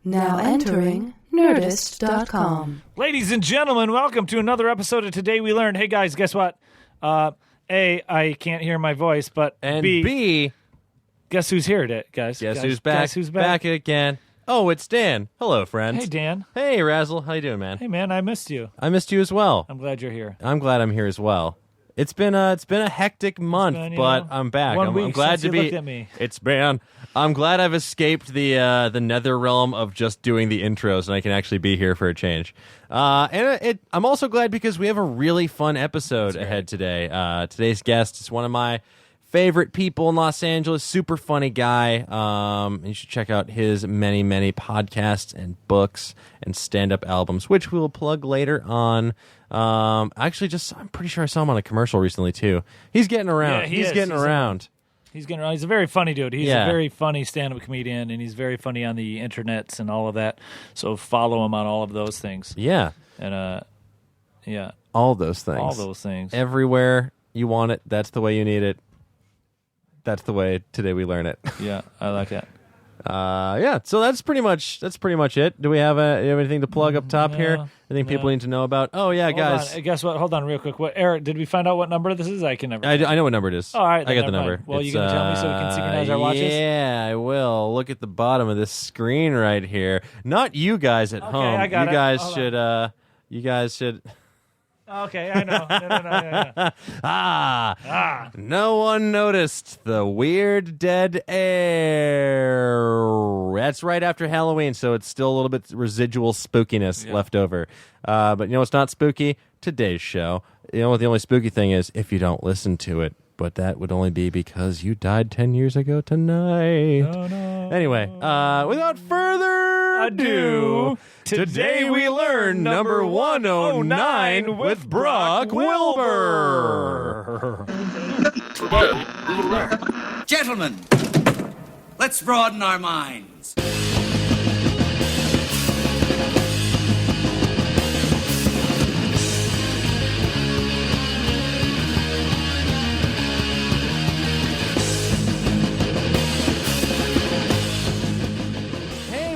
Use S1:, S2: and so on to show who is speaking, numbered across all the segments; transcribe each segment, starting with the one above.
S1: Now entering Nerdist.com.
S2: Ladies and gentlemen, welcome to another episode of Today We Learned. Hey guys, guess what? A, I can't hear my voice, but
S3: and
S2: B, guess who's here today, guys?
S3: Guess who's back?
S2: Guess who's back?
S3: Back again. Oh, it's Dan. Hello, friends.
S2: Hey, Dan.
S3: Hey, Razzle. How you doing, man?
S2: Hey, man, I missed you.
S3: I missed you as well.
S2: I'm glad you're here.
S3: I'm glad I'm here as well. It's been a hectic month, but I'm back. I'm glad to be.
S2: Looked at me.
S3: I'm glad I've escaped the nether realm of just doing the intros, and I can actually be here for a change. I'm also glad because we have a really fun episode ahead today. Today's guest is one of my favorite people in Los Angeles, super funny guy. You should check out his many, many podcasts and books and stand-up albums, which we will plug later on. I'm pretty sure I saw him on a commercial recently too. He's getting around.
S2: Yeah,
S3: he's getting around.
S2: He's getting around. He's a very funny dude. He's a very funny stand-up comedian, and he's very funny on the internets and all of that. So follow him on all of those things.
S3: Yeah.
S2: And
S3: all those things.
S2: All those things.
S3: Everywhere you want it, that's the way you need it. That's the way Today We Learn it.
S2: Yeah, I like that.
S3: So that's pretty much it. Do we have anything to plug up top here? Anything people need to know about? Oh yeah,
S2: Hold
S3: guys.
S2: on. Guess what? Hold on, real quick. What, Eric? Did we find out what number this is? I can never.
S3: I know what number it is.
S2: All right,
S3: I got the
S2: never
S3: number.
S2: mind. Well, you gonna tell me so we can synchronize our watches?
S3: Yeah, I will. Look at the bottom of this screen right here. Not you guys at home.
S2: I got it.
S3: You guys should.
S2: Okay, I know. No.
S3: No one noticed the weird dead air. That's right after Halloween, so it's still a little bit residual spookiness left over. But you know what's not spooky? Today's show. You know what the only spooky thing is? If you don't listen to it. But that would only be because you died 10 years ago tonight.
S2: Oh, no.
S3: Anyway, without further ado, Today We Learn number 109 with Brock Wilbur.
S4: Today we learn. Gentlemen, let's broaden our minds.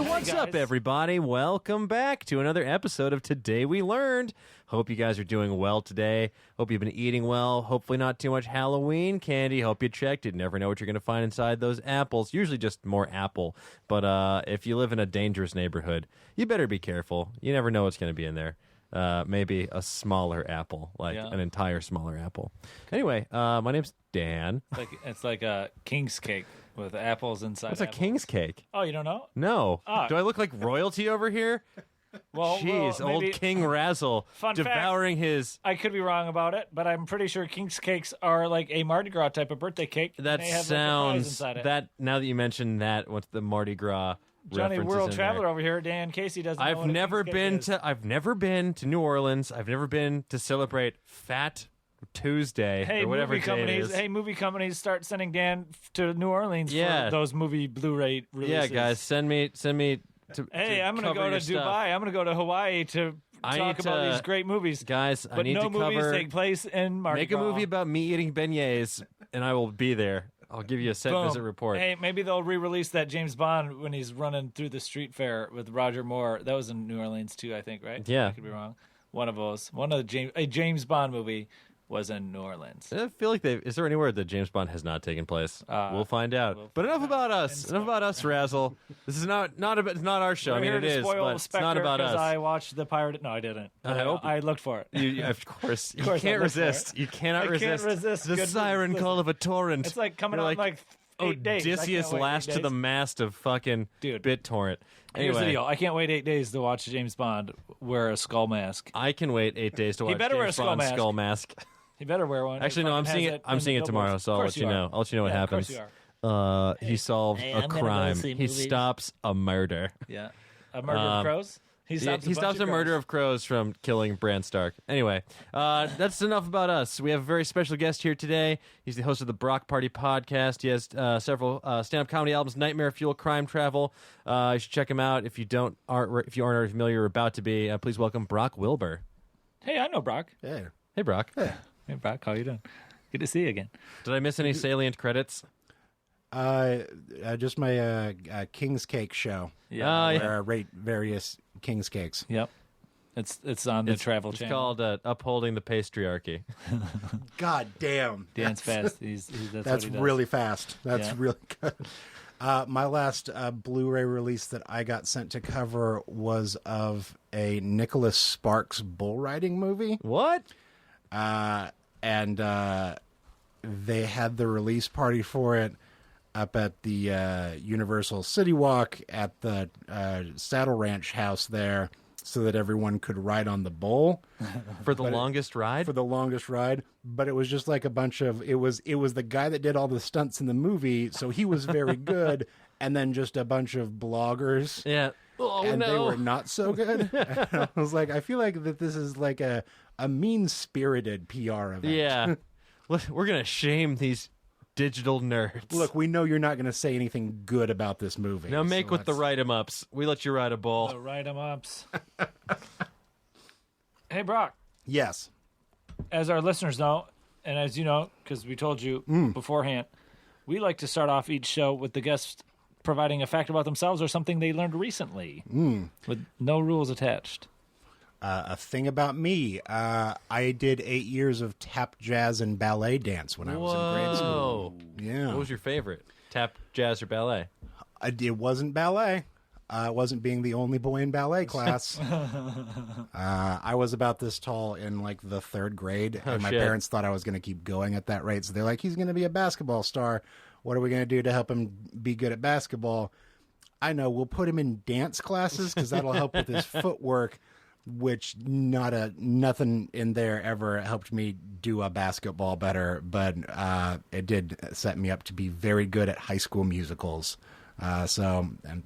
S3: What's up, everybody? Welcome back to another episode of Today We Learned. Hope you guys are doing well today. Hope you've been eating well. Hopefully not too much Halloween candy. Hope you checked. You never know what you're going to find inside those apples. Usually just more apple. But if you live in a dangerous neighborhood, you better be careful. You never know what's going to be in there. Maybe a smaller apple, an entire smaller apple. Anyway, my name's Dan.
S2: It's like a king's cake with apples inside.
S3: What's a king's cake?
S2: Oh, you don't know?
S3: No. Do I look like royalty over here? Jeez, old King Razzle devouring his...
S2: I could be wrong about it, but I'm pretty sure king's cakes are like a Mardi Gras type of birthday cake.
S3: That sounds... That now that you mention that, what's the Mardi Gras...
S2: Johnny World Traveler over here, Dan Casey doesn't know what
S3: I've never been to New Orleans. I've never been to celebrate Fat Tuesday or whatever day it is.
S2: Hey, movie companies, start sending Dan to New Orleans for those movie Blu-ray releases.
S3: Yeah, guys, send me to
S2: Hey, I'm going to go to Dubai. I'm going to go to Hawaii to talk about these great movies.
S3: Guys,
S2: I need to cover... But no movies take place in Mardi Gras.
S3: Make a movie about me eating beignets, and I will be there. I'll give you a set visit report.
S2: Hey, maybe they'll re-release that James Bond when he's running through the street fair with Roger Moore. That was in New Orleans too, I think, right?
S3: Yeah.
S2: I could be wrong. One of those. A James Bond movie was in New Orleans.
S3: I feel like is there anywhere that James Bond has not taken place? We'll find out. But enough about us. Enough about us, Razzle. This is not our show. I mean, it is, but it's not about us.
S2: I watched the pirate. No, I didn't.
S3: I hope
S2: I looked for it.
S3: Of course, you can't resist. You cannot resist the siren call of a torrent.
S2: It's like coming out in like 8 days.
S3: Odysseus lashed to the mast of fucking BitTorrent. Anyway,
S2: here's the deal. I can't wait 8 days to watch James Bond wear a skull mask.
S3: I can wait 8 days to watch James Bond's skull mask.
S2: He better wear one.
S3: Actually, no, I'm seeing it tomorrow, so I'll let you know. I'll let you know what happens. He solves a crime. He stops a murder.
S2: Yeah. A murder of crows? He
S3: stops a murder of crows from killing Bran Stark. Anyway, that's enough about us. We have a very special guest here today. He's the host of the Brock Party podcast. He has several stand-up comedy albums, Nightmare Fuel, Crime Travel. You should check him out if you aren't already familiar or about to be. Please welcome Brock Wilbur.
S2: Hey, I know Brock.
S3: Hey, Brock.
S2: Hey, Brock. How you doing? Good to see you again.
S3: Did I miss any salient credits?
S5: Just my King's Cake show.
S2: Yeah.
S5: Where I rate various King's Cakes.
S2: Yep. It's on the Travel
S3: It's
S2: Channel.
S3: called Upholding the Patriarchy.
S5: God damn.
S2: Dan's fast. That's what he does.
S5: really fast. That's
S2: Yeah.
S5: really good. My last Blu-ray release that I got sent to cover was of a Nicholas Sparks bull riding movie.
S3: What?
S5: And they had the release party for it up at the Universal City Walk at the Saddle Ranch house there, so that everyone could ride on the bull
S3: For the longest ride?
S5: for the longest ride. But it was just like a bunch of it was the guy that did all the stunts in the movie, so he was very good, and then just a bunch of bloggers.
S3: Yeah. Oh,
S5: And
S3: no.
S5: they were not so good. And I was like, I feel like that this is like a mean-spirited PR event.
S3: Yeah. Look, we're going to shame these digital nerds.
S5: Look, we know you're not going to say anything good about this movie.
S3: Now make
S5: so
S3: with the
S5: let's-
S3: write-em-ups. We let you ride a bull.
S2: The write 'em ups. Hey, Brock.
S5: Yes.
S2: As our listeners know, and as you know, because we told you beforehand, we like to start off each show with the guests providing a fact about themselves or something they learned recently, with no rules attached.
S5: A thing about me. I did 8 years of tap, jazz, and ballet dance when I was in grade school. Yeah.
S3: What was your favorite? Tap, jazz, or ballet?
S5: It wasn't ballet. It wasn't being the only boy in ballet class. I was about this tall in like the third grade, and my
S3: shit.
S5: parents thought I was going to keep going at that rate. So they're like, he's going to be a basketball star. What are we going to do to help him be good at basketball? I know, we'll put him in dance classes because that'll help with his footwork, which nothing in there ever helped me do a basketball better, but it did set me up to be very good at high school musicals. So I'm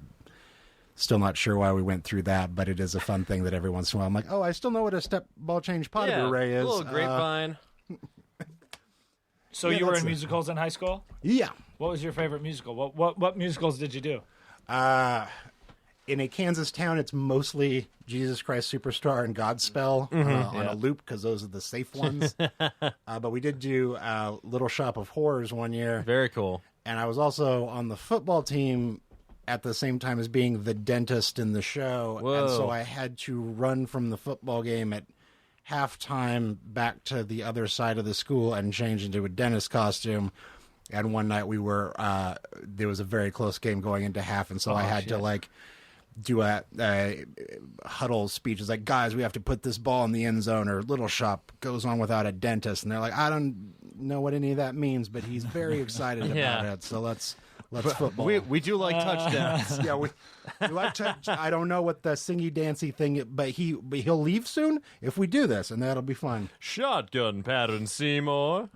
S5: still not sure why we went through that, but it is a fun thing that every once in a while I'm like, oh, I still know what a step ball change pot array is.
S3: A little grapevine.
S2: So
S5: Yeah,
S2: you were
S5: that's
S2: in
S5: it.
S2: musicals in high school?
S5: Yeah.
S2: What was your favorite musical? What musicals did you do?
S5: In a Kansas town, it's mostly Jesus Christ Superstar and Godspell on a loop because those are the safe ones. But we did do Little Shop of Horrors one year.
S3: Very cool.
S5: And I was also on the football team at the same time as being the dentist in the show.
S3: Whoa.
S5: And so I had to run from the football game at halftime back to the other side of the school and change into a dentist costume. And one night there was a very close game going into half, and so I had to like do a huddle speech. It's like, guys, we have to put this ball in the end zone, or Little Shop goes on without a dentist. And they're like, I don't know what any of that means, but he's very excited about it. So let's football.
S3: We do like touchdowns.
S5: Yeah, we like touch. I don't know what the singy dancy thing, but he'll leave soon if we do this, and that'll be fun.
S3: Shotgun pattern, Seymour.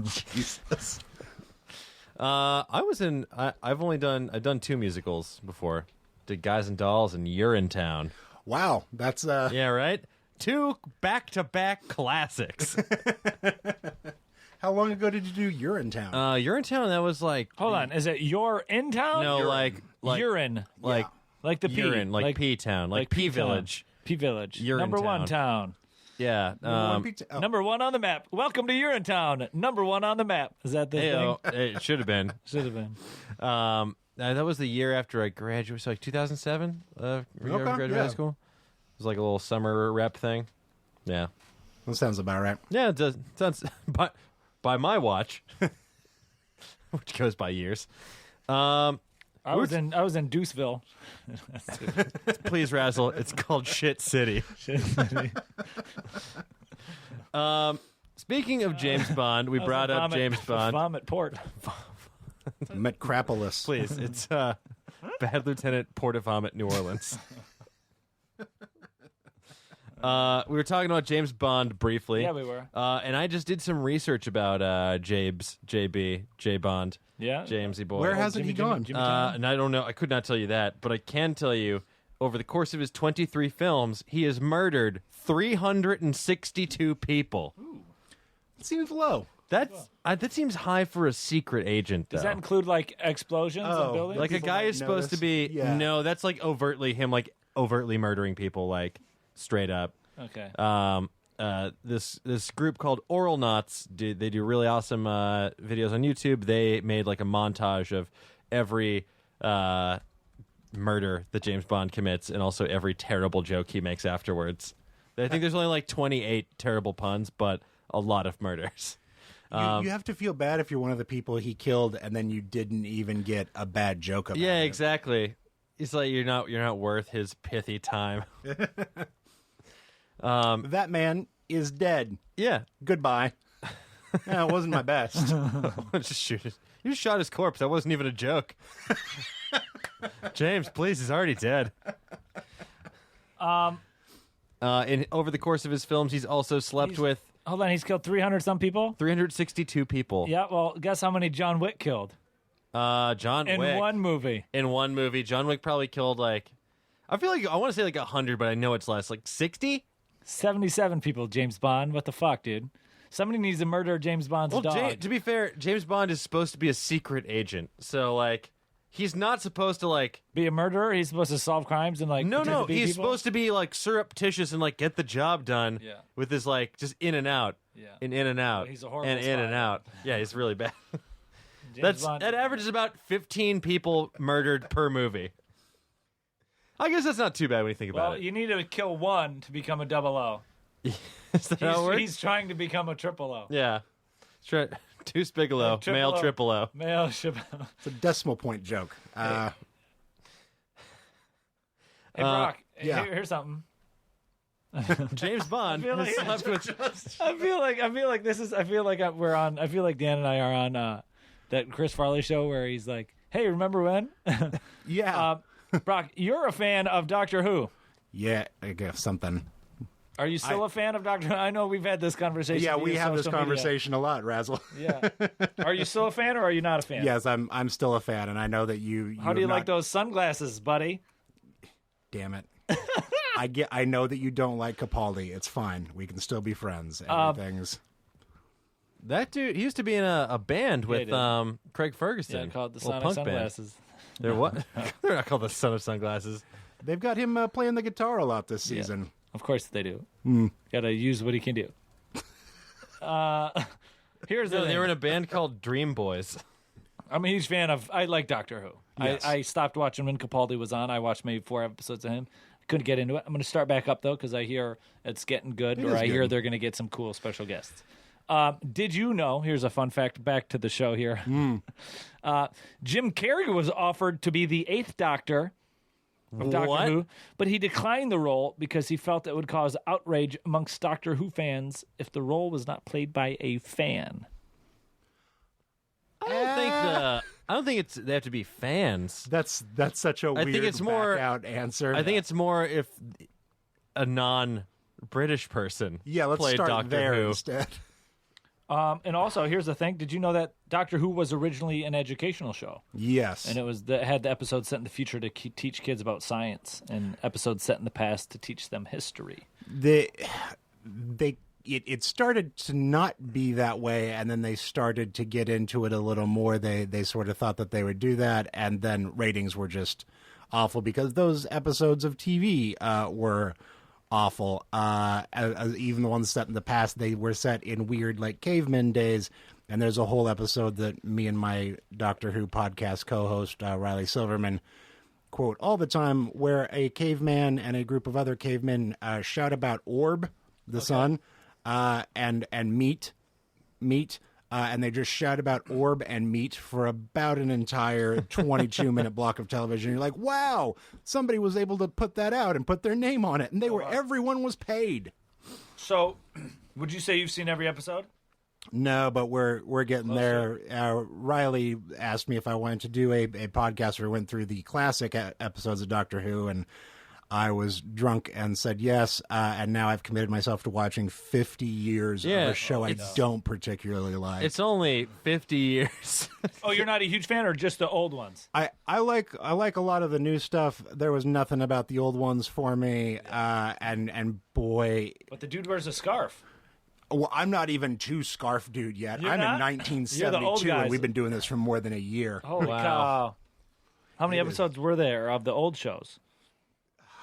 S5: Jesus.
S3: I've done two musicals before. Did Guys and Dolls and Urinetown.
S5: Wow, that's
S3: Yeah, right? Two back-to-back classics.
S5: How long ago did you do Urinetown?
S3: Urinetown, that was like...
S2: Hold on, is it your in town?
S3: No, like
S2: urine,
S3: like
S2: like the P,
S3: urine, like P-Town, like P-Village.
S2: P-Village,
S3: Urinetown.
S2: number one town.
S3: Yeah.
S2: Number one on the map. Welcome to Urinetown. Number one on the map. Is that the thing?
S3: It should have been.
S2: Should have been.
S3: That was the year after I graduated. So like 2007, graduated high school. It was like a little summer rep thing. Yeah.
S5: That sounds about right.
S3: Yeah, it does. Sounds by my watch, which goes by years.
S2: I was in Deuceville.
S3: Please, Razzle. It's called Shit City. Speaking of James Bond, we brought up James Bond.
S2: Vomit port.
S5: Metcrapolis.
S3: Please, it's Bad Lieutenant Port of Vomit, New Orleans. We were talking about James Bond briefly.
S2: Yeah, we were.
S3: And I just did some research about J Bond.
S2: Yeah?
S3: Jamesy boy.
S5: Where hasn't he gone?
S2: Jimmy Town?
S3: And I don't know. I could not tell you that, but I can tell you, over the course of his 23 films, he has murdered 362 people.
S5: It seems low.
S3: That seems high for a secret agent, though.
S2: Does that include like explosions in buildings?
S3: Like a
S5: people
S3: guy
S5: might
S3: is supposed to
S5: notice?
S3: be...
S5: Yeah.
S3: No, that's like overtly him, like overtly murdering people, like straight up.
S2: Okay.
S3: this group called Oral Knots. They do really awesome videos on YouTube. They made like a montage of every murder that James Bond commits, and also every terrible joke he makes afterwards. I think there's only like 28 terrible puns, but a lot of murders.
S5: You have to feel bad if you're one of the people he killed, and then you didn't even get a bad joke about it.
S3: Yeah, exactly. It's like you're not worth his pithy time.
S5: That man is dead.
S3: Yeah.
S5: Goodbye. Yeah, it wasn't my best.
S3: Just shoot it. You shot his corpse. That wasn't even a joke. James, please, he's already dead. Over the course of his films, he's also slept with...
S2: Hold on, he's killed 300-some people?
S3: 362 people.
S2: Yeah, well, guess how many John Wick killed?
S3: John Wick.
S2: In one movie.
S3: In one movie. John Wick probably killed, like... I feel like... I want to say, like, 100, but I know it's less. Like, 60?
S2: 77 people, James Bond. What the fuck, dude? Somebody needs to murder James Bond's dog.
S3: To be fair, James Bond is supposed to be a secret agent. So, like... He's not supposed to, like...
S2: Be a murderer? He's supposed to solve crimes and, like...
S3: No, he's
S2: people?
S3: supposed to be, like, surreptitious and, like, get the job done with his, like, just in and out.
S2: Yeah.
S3: And in and out.
S2: He's a horrible
S3: And in
S2: spy.
S3: and out. Yeah, he's really bad.
S2: James Bond.
S3: That averages about 15 people murdered per movie. I guess that's not too bad when you think about
S2: Well,
S3: it.
S2: you need to kill one to become a 00.
S3: Is that how it works?
S2: He's trying to become a 000.
S3: Yeah. Two Spigolo, male triple O.
S2: Male triple.
S5: It's a decimal point joke.
S2: Hey, Brock,
S5: yeah.
S2: here's something.
S3: James Bond
S2: I
S3: has slept with...
S2: I feel like this is. I feel like we're on. I feel like Dan and I are on that Chris Farley show where he's like, "Hey, remember when?"
S5: Yeah.
S2: Brock, you're a fan of Doctor Who.
S5: Yeah, I guess something.
S2: Are you still a fan of Doctor Who? I know we've had this conversation.
S5: Yeah,
S2: via
S5: we have this
S2: social media.
S5: conversation a lot, Razzle.
S2: Yeah. Are you still a fan or are you not a fan?
S5: Yes, I'm still a fan, and I know that you
S2: How do you
S5: have
S2: like those sunglasses, buddy?
S5: Damn it. I know that you don't like Capaldi. It's fine. We can still be friends. Everything's...
S3: That dude, he used to be in a band with Craig Ferguson.
S2: Yeah, called the
S3: Little
S2: Sonic
S3: punk
S2: Sunglasses.
S3: Band. They're what? They're not called the Son of Sunglasses.
S5: They've got him playing the guitar a lot this season.
S2: Of course they do. Got to use what he can do. Here's the thing.
S3: They were in a band called Dream Boys.
S2: I'm a huge fan of... I like Doctor Who.
S5: Yes.
S2: I stopped watching when Capaldi was on. I watched maybe 4 episodes of him. I couldn't get into it. I'm going to start back up, though, because I hear it's getting good,
S5: It
S2: or
S5: is
S2: I hear
S5: good.
S2: they're going to get some cool special guests. Did you know... Here's a fun fact. Back to the show here. Jim Carrey was offered to be the 8th Doctor of Doctor
S3: What?
S2: Who, but he declined the role because he felt it would cause outrage amongst Doctor Who fans if the role was not played by a fan.
S3: I don't think they have to be fans.
S5: That's such a weird
S3: think it's more-
S5: back-out answer.
S3: I think it's more if a non-British person
S5: let's
S3: played
S5: start
S3: Doctor
S5: there
S3: Who.
S5: instead.
S2: And also, here's the thing. Did you know that Doctor Who was originally an educational show?
S5: Yes.
S2: And it had the episodes set in the future to teach kids about science, and episodes set in the past to teach them history.
S5: It started to not be that way, and then they started to get into it a little more. They sort of thought that they would do that, and then ratings were just awful because those episodes of TV were awful. Even the ones set in the past, they were set in weird, like, caveman days. And there's a whole episode that me and my Doctor Who podcast co-host, Riley Silverman, quote all the time, where a caveman and a group of other cavemen shout about Orb, the sun, and meat, and they just shout about Orb and meat for about an entire 22-minute block of television. You're like, wow, somebody was able to put that out and put their name on it, and everyone was paid.
S2: So, would you say you've seen every episode?
S5: No, but we're getting there. Riley asked me if I wanted to do a podcast where we went through the classic episodes of Doctor Who, and I was drunk and said yes, and now I've committed myself to watching 50 years of a show I don't particularly like.
S3: It's only 50 years.
S2: Oh, you're not a huge fan, or just the old ones?
S5: I like a lot of the new stuff. There was nothing about the old ones for me, and boy...
S2: But the dude wears a scarf.
S5: Well, I'm not even too scarf dude yet.
S2: You're
S5: I'm
S2: not?
S5: in
S2: You're the old
S5: 1972,
S2: guys.
S5: and we've been doing this for more than a year.
S2: Holy
S3: Wow.
S2: cow. How many episodes were there of the old shows?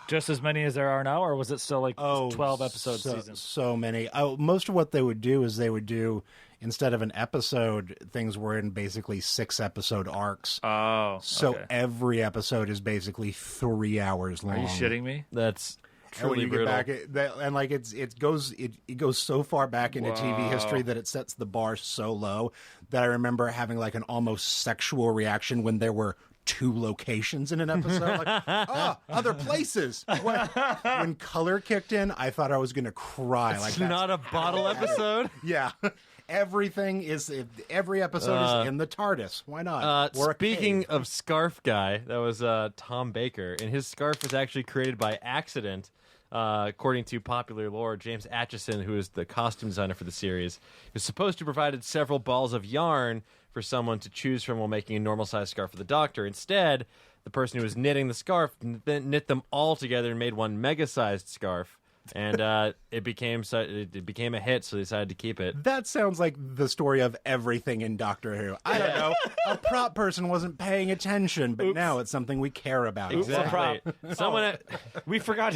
S2: Just as many as there are now, or was it still like 12 episode
S5: so,
S2: season?
S5: So many. Most of what they would do is they would do, instead of an episode, things were in basically 6-episode arcs.
S2: Oh,
S5: So
S2: okay.
S5: every episode is basically 3 hours long.
S2: Are you shitting me?
S3: That's
S5: And when
S3: truly
S5: you
S3: brutal.
S5: get back, and like it goes so far back into TV history that it sets the bar so low that I remember having like an almost sexual reaction when there were 2 locations in an episode. Like, other places. When color kicked in, I thought I was going to cry.
S3: It's
S5: like
S3: not a bottle episode.
S5: Yeah. Every episode is in the TARDIS. Why not? Or a
S3: Speaking
S5: cave.
S3: of Scarf Guy, that was Tom Baker, and his scarf was actually created by accident, according to popular lore. James Atchison, who is the costume designer for the series, was supposed to have provided several balls of yarn for someone to choose from while making a normal-sized scarf for the Doctor. Instead, the person who was knitting the scarf knit them all together and made one mega-sized scarf. And it became a hit, so they decided to keep it.
S5: That sounds like the story of everything in Doctor Who. I don't know. A prop person wasn't paying attention, but now it's something we care about.
S3: Exactly. Someone.
S2: We forgot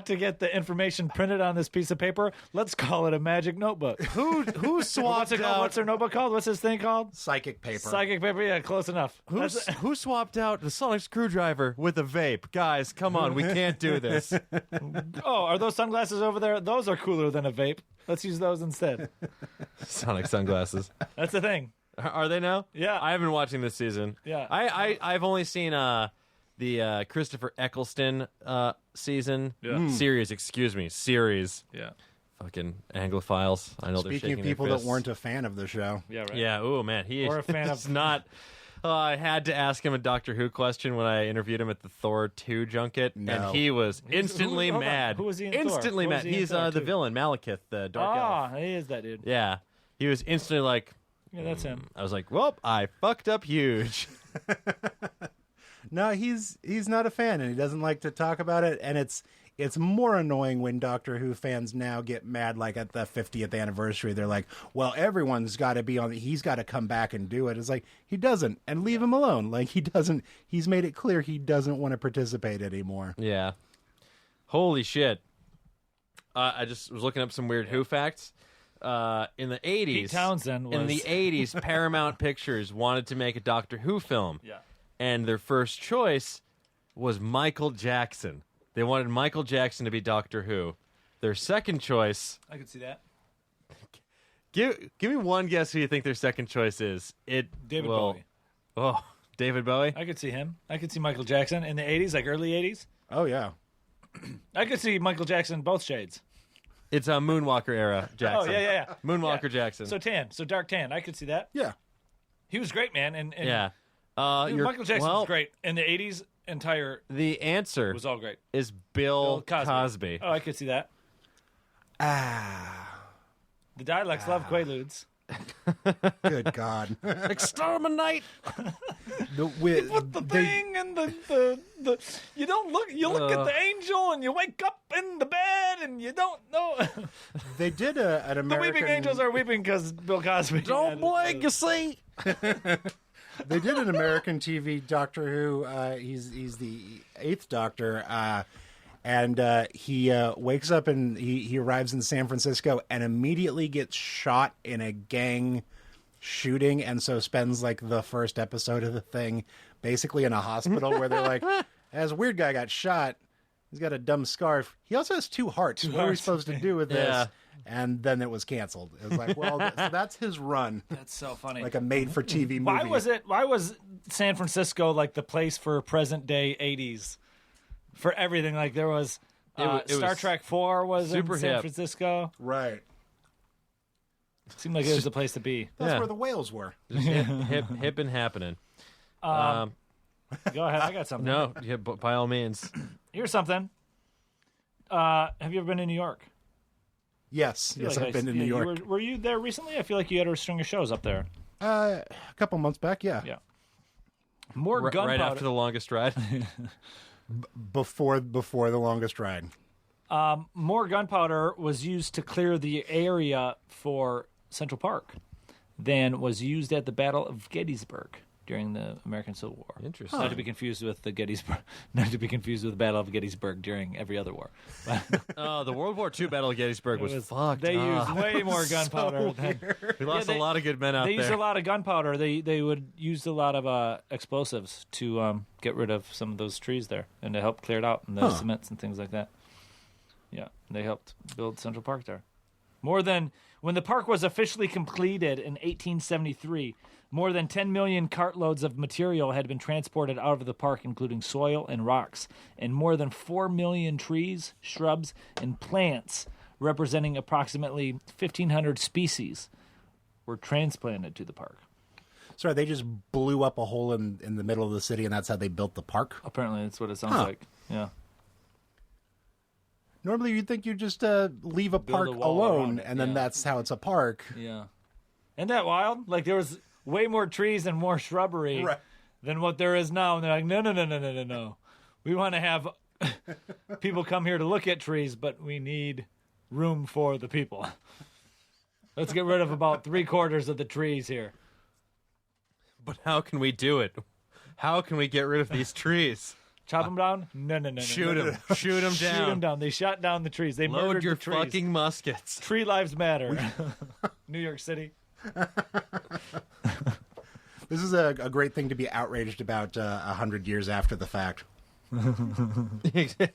S2: to get the information printed on this piece of paper. Let's call it a magic notebook.
S3: Who
S2: What's
S3: swapped
S2: it called?
S3: out?
S2: What's their notebook called? What's this thing called?
S5: Psychic paper.
S2: Psychic paper. Yeah, close enough.
S3: Who swapped out the sonic screwdriver with a vape? Guys, come on, we can't do this.
S2: Oh, are those sunglasses over there? Those are cooler than a vape. Let's use those instead.
S3: Sonic sunglasses.
S2: That's the thing.
S3: Are they now?
S2: Yeah.
S3: I haven't been watching this season.
S2: Yeah.
S3: I've only seen the Christopher Eccleston season.
S2: Yeah.
S3: Series, excuse me. Series.
S2: Yeah.
S3: Fucking Anglophiles. I know they're
S5: Speaking
S3: shaking
S5: of people
S3: their
S5: that
S3: fists.
S5: weren't a fan of the show.
S2: Yeah. Right.
S3: Yeah, oh man, he
S2: Or a fan
S3: is
S2: of-
S3: not. I had to ask him a Doctor Who question when I interviewed him at the Thor 2 junket,
S5: No.
S3: and he was instantly
S2: hold on.
S3: mad.
S2: Who was he in Thor?
S3: Instantly
S2: What was
S3: mad.
S2: he in
S3: He's
S2: Thor
S3: the
S2: 2?
S3: villain, Malekith, the Dark Elf.
S2: Ah, he is that dude.
S3: Yeah, he was instantly like.
S2: Yeah, that's him.
S3: I was like, well, I fucked up huge.
S5: No, he's not a fan, and he doesn't like to talk about it. And it's more annoying when Doctor Who fans now get mad, like at the 50th anniversary. They're like, "Well, everyone's got to be on. He's got to come back and do it." It's like he doesn't, and leave him alone. Like he doesn't. He's made it clear he doesn't want to participate anymore.
S3: Yeah. Holy shit. I just was looking up some weird Who facts. In the 80s,
S2: Pete Townsend was...
S3: in the 80s, Paramount Pictures wanted to make a Doctor Who film.
S2: Yeah.
S3: And their first choice was Michael Jackson. They wanted Michael Jackson to be Doctor Who. Their second choice...
S2: I could see that.
S3: Give me one guess who you think their second choice is.
S2: David
S3: will-
S2: Bowie.
S3: Oh, David Bowie?
S2: I could see him. I could see Michael Jackson in the 80s, like early 80s.
S5: Oh yeah,
S2: I could see Michael Jackson both shades.
S3: It's a Moonwalker era Jackson.
S2: Oh, yeah.
S3: Moonwalker
S2: Yeah.
S3: Jackson.
S2: So tan. So dark tan. I could see that.
S5: yeah.
S2: He was great, man. And
S3: yeah.
S2: dude, Michael Jackson
S3: well,
S2: was great. In the 80s, entire
S3: The answer
S2: was all great.
S3: is Bill Cosby.
S2: Oh, I could see that. The dialects love Quaaludes.
S5: Good God.
S3: Exterminate!
S2: The thing and the you don't look. You look at the angel and you wake up in the bed and you don't know.
S5: They did an
S2: The
S5: American.
S2: weeping angels are weeping because Bill Cosby.
S3: Don't blink, you see.
S5: They did an American TV Doctor Who. He's the 8th Doctor, and he wakes up and he arrives in San Francisco and immediately gets shot in a gang shooting, and so spends like the first episode of the thing basically in a hospital where they're like, "As a weird guy got shot. He's got a dumb scarf. He also has 2 hearts. What are we
S2: hearts.
S5: supposed to do with this?"
S3: Yeah.
S5: And then it was canceled. It was like, well, so that's his run,
S2: That's so funny.
S5: like a made-for-TV movie.
S2: Why was San Francisco like the place for present day 80s for everything? Like there was
S3: It
S2: Star
S3: was
S2: Trek 4 was
S3: super
S2: in San
S3: hip.
S2: Francisco.
S5: Right.
S2: Seemed like it was the place to be.
S5: That's
S3: Yeah.
S5: where the whales were.
S3: hip and happening.
S2: Go ahead, I got something.
S3: No, yeah, but by all means.
S2: Here's something. Have you ever been in New York?
S5: Yes.
S2: I feel
S5: Yes,
S2: like
S5: I've been in New York.
S2: Were you there recently? I feel like you had a string of shows up there.
S5: A couple months back, yeah.
S2: Yeah. More
S3: Right
S2: gunpowder.
S3: after the longest ride.
S5: Before the longest ride.
S2: More gunpowder was used to clear the area for Central Park than was used at the Battle of Gettysburg. during the American Civil War.
S3: Interesting.
S2: Not to be confused with the Gettysburg. Not to be confused with the Battle of Gettysburg during every other war.
S3: Oh, the World War II Battle of Gettysburg was fucked.
S2: They
S3: up.
S2: used way more gunpowder.
S3: We lost a lot of good men out
S2: They
S3: there.
S2: used a lot of gunpowder. They would use a lot of explosives to get rid of some of those trees there and to help clear it out and the cements and things like that. Yeah, they helped build Central Park there. When the park was officially completed in 1873, more than 10 million cartloads of material had been transported out of the park, including soil and rocks, and more than 4 million trees, shrubs, and plants, representing approximately 1,500 species, were transplanted to the park.
S5: Sorry, they just blew up a hole in the middle of the city, and that's how they built the park?
S2: Apparently, that's what it sounds like. Yeah.
S5: Normally, you'd think you'd just leave a
S2: Build
S5: park
S2: a wall around
S5: alone,
S2: it,
S5: and then
S2: yeah.
S5: that's how it's a park.
S2: Yeah. Isn't that wild? Like, there was way more trees and more shrubbery than what there is now. And they're like, no. We want to have people come here to look at trees, but we need room for the people. Let's get rid of about 3/4 of the trees here.
S3: But how can we do it? How can we get rid of these trees?
S2: Chop them down? No.
S3: Shoot them. Shoot them down.
S2: Shoot them down. They shot down the trees. They
S3: Load
S2: murdered
S3: your
S2: the trees.
S3: fucking muskets.
S2: Tree lives matter. New York City.
S5: This is a great thing to be outraged about 100 years after the fact.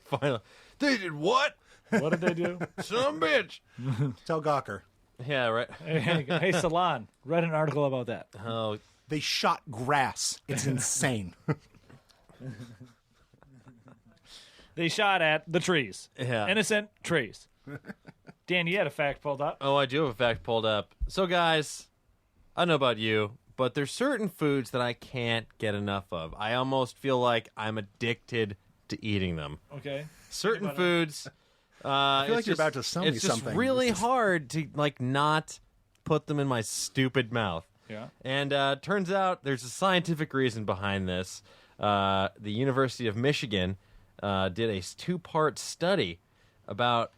S3: Finally. They did what?
S2: What did they do?
S3: Some bitch.
S5: Tell Gawker.
S3: Yeah, right.
S2: Hey, Salon, read an article about that.
S3: Oh,
S5: They shot grass. It's insane.
S2: They shot at the trees.
S3: Yeah.
S2: Innocent trees. Dan, you had a fact pulled up.
S3: Oh, I do have a fact pulled up. So, guys, I don't know about you, but there's certain foods that I can't get enough of. I almost feel like I'm addicted to eating them.
S2: Okay.
S3: Certain foods.
S5: I feel like you're about to sell me
S3: it's
S5: something.
S3: just really hard to not put them in my stupid mouth.
S2: Yeah.
S3: And turns out there's a scientific reason behind this. The University of Michigan did a 2-part study about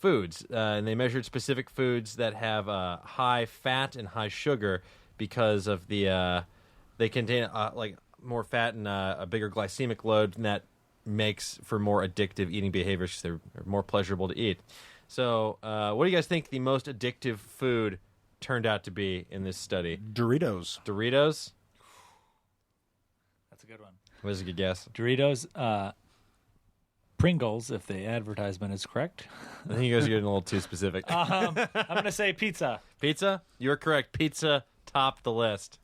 S3: foods, and they measured specific foods that have high fat and high sugar because of the they contain like more fat and a bigger glycemic load, and that makes for more addictive eating behaviors because they're more pleasurable to eat. So, what do you guys think the most addictive food turned out to be in this study?
S5: Doritos.
S3: Doritos?
S2: That's a good one.
S3: What is a good guess?
S2: Doritos, Pringles, if the advertisement is correct.
S3: I think you guys are getting a little too specific.
S2: I'm going to say pizza.
S3: Pizza? You're correct. Pizza topped the list.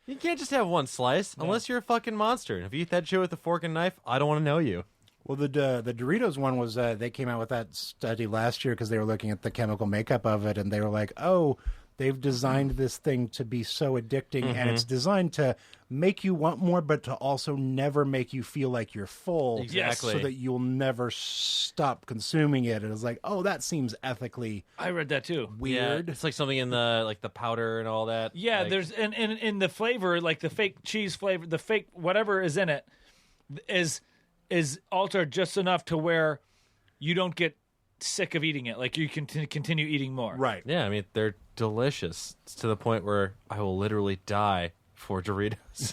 S3: You can't just have one slice unless you're a fucking monster. And if you eat that shit with a fork and knife, I don't want to know you.
S5: Well, the Doritos one was they came out with that study last year because they were looking at the chemical makeup of it, and they were like, oh, they've designed this thing to be so addicting, and it's designed to make you want more, but to also never make you feel like you're full.
S3: Exactly.
S5: So that you'll never stop consuming it. And it's like, oh, that seems ethically
S2: I read that too.
S5: weird.
S3: Yeah, it's like something in the powder and all that.
S2: Yeah,
S3: Like,
S2: there's in the flavor, like the fake cheese flavor, the fake whatever is in it is altered just enough to where you don't get sick of eating it. Like you can continue eating more.
S5: Right.
S3: Yeah, I mean, they're delicious. It's to the point where I will literally die for Doritos.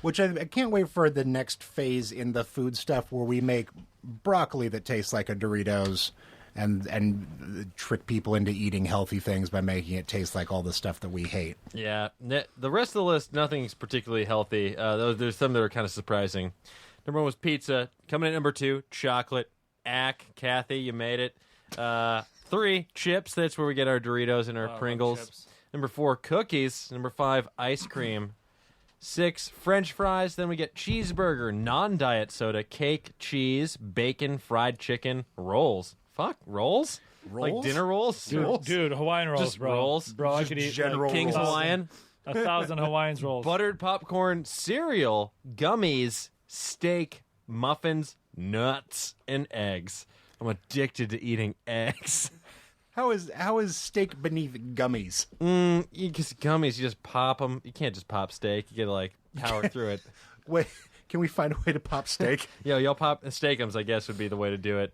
S5: Which I can't wait for the next phase in the food stuff where we make broccoli that tastes like a Doritos and trick people into eating healthy things by making it taste like all the stuff that we hate.
S3: Yeah, the rest of the list, nothing's particularly healthy. There's some that are kind of surprising. Number 1 was pizza. Coming in at number 2, chocolate. Kathy, you made it. 3, chips. That's where we get our Doritos and our Pringles.
S2: chips.
S3: Number 4, cookies. Number 5, ice cream. 6, French fries. Then we get cheeseburger, non-diet soda, cake, cheese, bacon, fried chicken, rolls. Fuck, rolls? Like
S5: Rolls?
S3: dinner rolls?
S2: Dude, Hawaiian rolls,
S3: Just
S2: bro.
S3: rolls?
S2: Bro, I
S5: Just
S2: could eat
S5: general
S2: like,
S3: King's
S5: rolls.
S3: Hawaiian?
S2: 1,000 Hawaiian rolls.
S3: Buttered popcorn, cereal, gummies, steak, muffins, nuts, and eggs. I'm addicted to eating eggs.
S5: How is steak beneath gummies?
S3: Because gummies, you just pop them. You can't just pop steak. You gotta power through it.
S5: Wait, can we find a way to pop steak?
S3: Y'all pop steakums, I guess, would be the way to do it.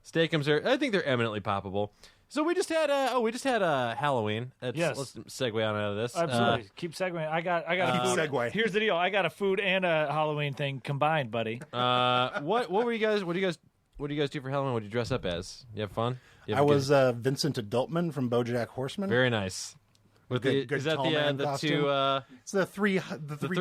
S3: Steakums I think they're eminently poppable. So we just had Halloween.
S2: Yes.
S3: Let's segue on out of this.
S2: Absolutely. Keep segueing. I got a food.
S5: segue.
S2: Here's the deal. I got a food and a Halloween thing combined, buddy.
S3: What were you guys? What do you guys do for Halloween? What did you dress up as? You have fun? You
S5: I
S3: have a
S5: was Vincent Adultman from BoJack Horseman.
S3: very nice. With
S5: Good- good
S3: is that
S5: tall man
S3: the
S5: costume.
S3: two
S5: It's the three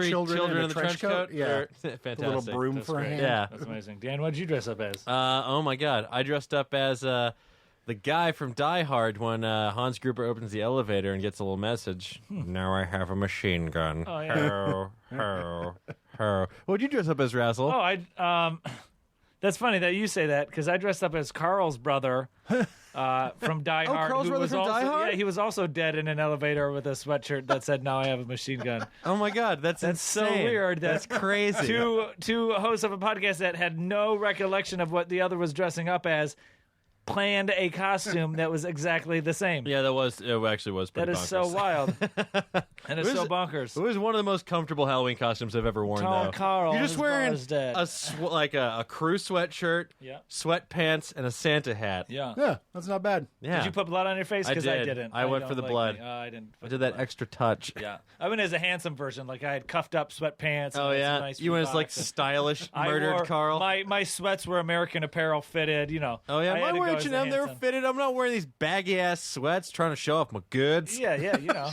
S5: children in
S3: the
S5: the trench coat. Yeah,
S3: fantastic.
S5: the little broom
S2: That's
S5: for a
S2: great.
S5: hand.
S3: Yeah.
S2: That's amazing. Dan, what did you dress up as?
S3: Oh my god, I dressed up as the guy from Die Hard when Hans Gruber opens the elevator and gets a little message. Now I have a machine gun.
S2: Oh, yeah.
S3: Ho. What'd you dress up as, Razzle?
S2: Oh, that's funny that you say that because I dressed up as Carl's brother from Die Hard.
S3: Carl's
S2: who
S3: brother
S2: was
S3: from
S2: also,
S3: Die Hard?
S2: Yeah, he was also dead in an elevator with a sweatshirt that said, "Now I have a machine gun."
S3: Oh my god, that's
S2: so
S3: insane.
S2: weird.
S3: That's crazy.
S2: Two hosts of a podcast that had no recollection of what the other was dressing up as planned a costume that was exactly the same.
S3: Yeah, it actually was pretty
S2: That is so
S3: bonkers.
S2: wild. And it's so bonkers.
S3: It was one of the most comfortable Halloween costumes I've ever worn,
S2: Tall
S3: though.
S2: Carl,
S3: You're
S2: his
S3: just wearing
S2: brother's dead.
S3: a crew sweatshirt,
S2: Yeah.
S3: sweatpants, and a Santa hat.
S2: Yeah.
S5: Yeah, that's not bad.
S3: Yeah.
S2: Did you put blood on your face?
S3: I
S2: Because I
S3: did.
S2: didn't.
S3: I went
S2: don't
S3: for the
S2: like
S3: blood.
S2: me. I didn't.
S3: I did that extra touch.
S2: Yeah. I went as a handsome version. Like I had cuffed up sweatpants.
S3: Oh
S2: and
S3: yeah,
S2: some nice
S3: you went as like
S2: Reeboks, and
S3: stylish
S2: I
S3: murdered
S2: wore-
S3: Carl.
S2: My sweats were American Apparel fitted. You know.
S3: Oh yeah,
S2: I had
S3: mine
S2: to
S3: were
S2: go as the
S3: H&M. They were
S2: handsome.
S3: fitted. I'm not wearing these baggy ass sweats trying to show off my goods.
S2: Yeah, you know.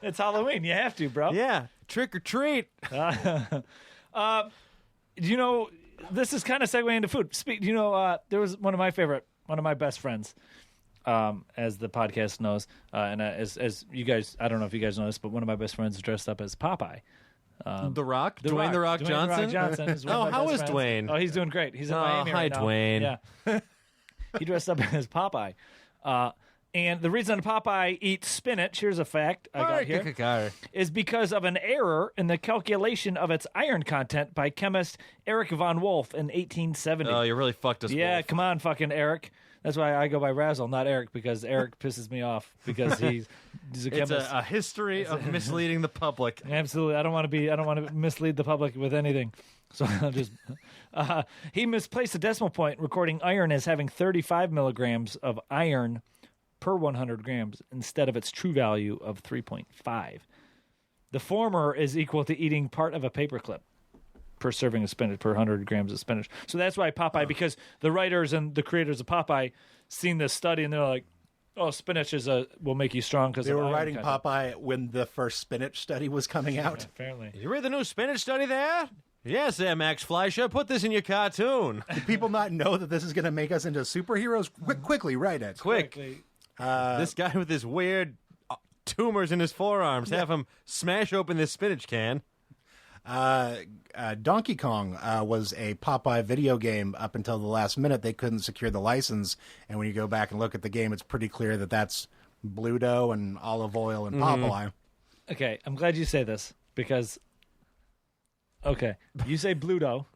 S2: It's Halloween. You have to, bro.
S3: Yeah, trick or treat.
S2: You know, this is kind of segueing into food. There was one of my best friends, as the podcast knows, and as you guys, I don't know if you guys know this, but one of my best friends is dressed up as Popeye.
S3: The Rock, Dwayne The Rock
S2: Dwayne
S3: Johnson.
S2: The Rock Johnson is one
S3: Oh,
S2: of my
S3: how
S2: best
S3: is
S2: friends.
S3: Dwayne?
S2: Oh, he's doing great. He's in
S3: Oh,
S2: Miami
S3: hi,
S2: right now.
S3: Dwayne.
S2: Yeah, he dressed up as Popeye. And the reason Popeye eats spinach, here's a fact I got here, is because of an error in the calculation of its iron content by chemist Eric von Wolf in 1870.
S3: Oh, you really fucked us.
S2: Yeah,
S3: Wolf.
S2: come on, fucking Eric. That's why I go by Razzle, not Eric, because Eric pisses me off because he's a
S3: It's
S2: chemist.
S3: a history of misleading the public.
S2: Absolutely, I don't want to mislead the public with anything. So I'll just he misplaced a decimal point, recording iron as having 35 milligrams of iron per 100 grams instead of its true value of 3.5. The former is equal to eating part of a paperclip per serving of spinach, per 100 grams of spinach. So that's why Popeye, because the writers and the creators of Popeye seen this study and they're like, oh, spinach will make you strong because
S5: They were writing Popeye when the first spinach study was coming out.
S2: Apparently.
S3: You read the new spinach study there? Yes, there, Max Fleischer. Put this in your cartoon.
S5: Do people not know that this is going to make us into superheroes? Quickly, write it.
S3: Quick. This guy with his weird tumors in his forearms. Have him smash open this spinach can.
S5: Donkey Kong was a Popeye video game up until the last minute. They couldn't secure the license, and when you go back and look at the game, it's pretty clear that that's Bluto and olive oil and Popeye.
S2: Okay, I'm glad you say this because, okay, you say Bluto,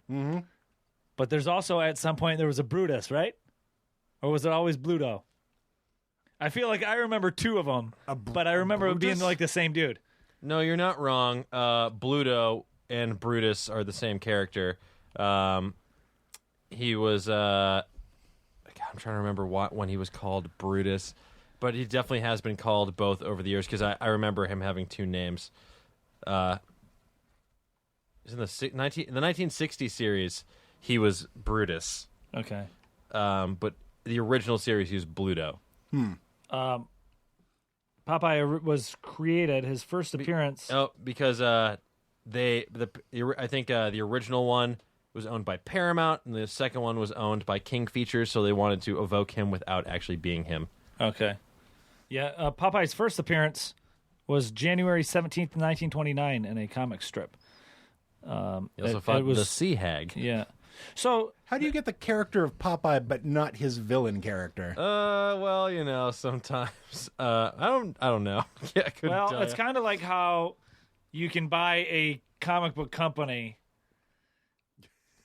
S2: but there's also at some point there was a Brutus, right? Or was it always Bluto? I feel like I remember two of them, but I remember it being
S5: Brutus?
S2: like the same dude.
S3: No, you're not wrong. Bluto and Brutus are the same character. He was... God, I'm trying to remember when he was called Brutus, but he definitely has been called both over the years because I remember him having two names. In the 1960 series, he was Brutus.
S2: Okay.
S3: But the original series, he was Bluto.
S2: Popeye was created, his first appearance.
S3: Oh, because I think the original one was owned by Paramount, and the second one was owned by King Features, so they wanted to evoke him without actually being him.
S2: Okay. Yeah, Popeye's first appearance was January 17th, 1929 in a comic strip.
S3: He also fought the Sea Hag.
S2: Yeah. So
S5: How do you get the character of Popeye but not his villain character?
S3: Well, sometimes I don't know. Yeah, I couldn't tell
S2: it's
S3: ya.
S2: kind of like how you can buy a comic book company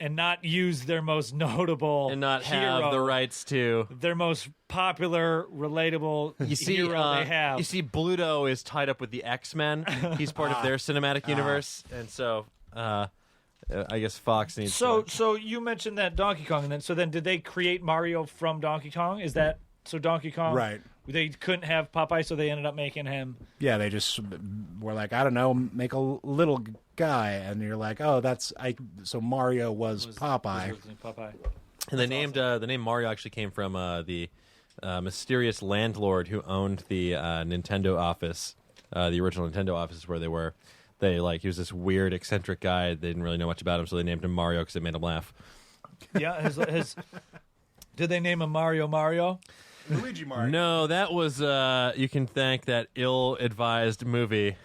S2: and not use their most notable
S3: and not have
S2: hero,
S3: the rights to.
S2: their most popular, relatable hero they have.
S3: You see, Bluto is tied up with the X-Men. He's part of their cinematic universe, and so I guess Fox needs.
S2: So you mentioned that Donkey Kong, and then did they create Mario from Donkey Kong? Is that So Donkey Kong,
S5: Right.
S2: They couldn't have Popeye, so they ended up making him.
S5: Yeah, they just were like, I don't know, make a little guy, and you're like, oh, so Mario was Popeye.
S2: Was Popeye.
S3: And the name Mario actually came from the mysterious landlord who owned the Nintendo office, the original Nintendo office where they were. He was this weird, eccentric guy. They didn't really know much about him, so they named him Mario because it made him laugh.
S2: Yeah, his did they name him Mario?
S5: Luigi Mario.
S3: No, that was you can thank that ill-advised movie.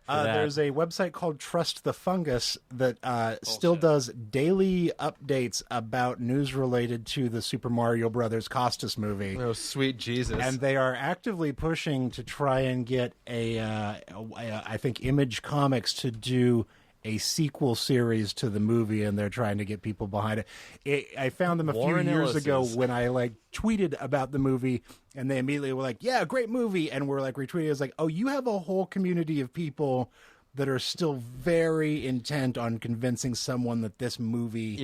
S5: There's a website called Trust the Fungus that still does daily updates about news related to the Super Mario Brothers Costas movie.
S3: Oh, sweet Jesus.
S5: And they are actively pushing to try and get I think Image Comics to do a sequel series to the movie, and they're trying to get people behind it. I found them a few years ago when I tweeted about the movie, and they immediately were like, yeah, great movie, and we're retweeting. It's like, oh, you have a whole community of people that are still very intent on convincing someone that this movie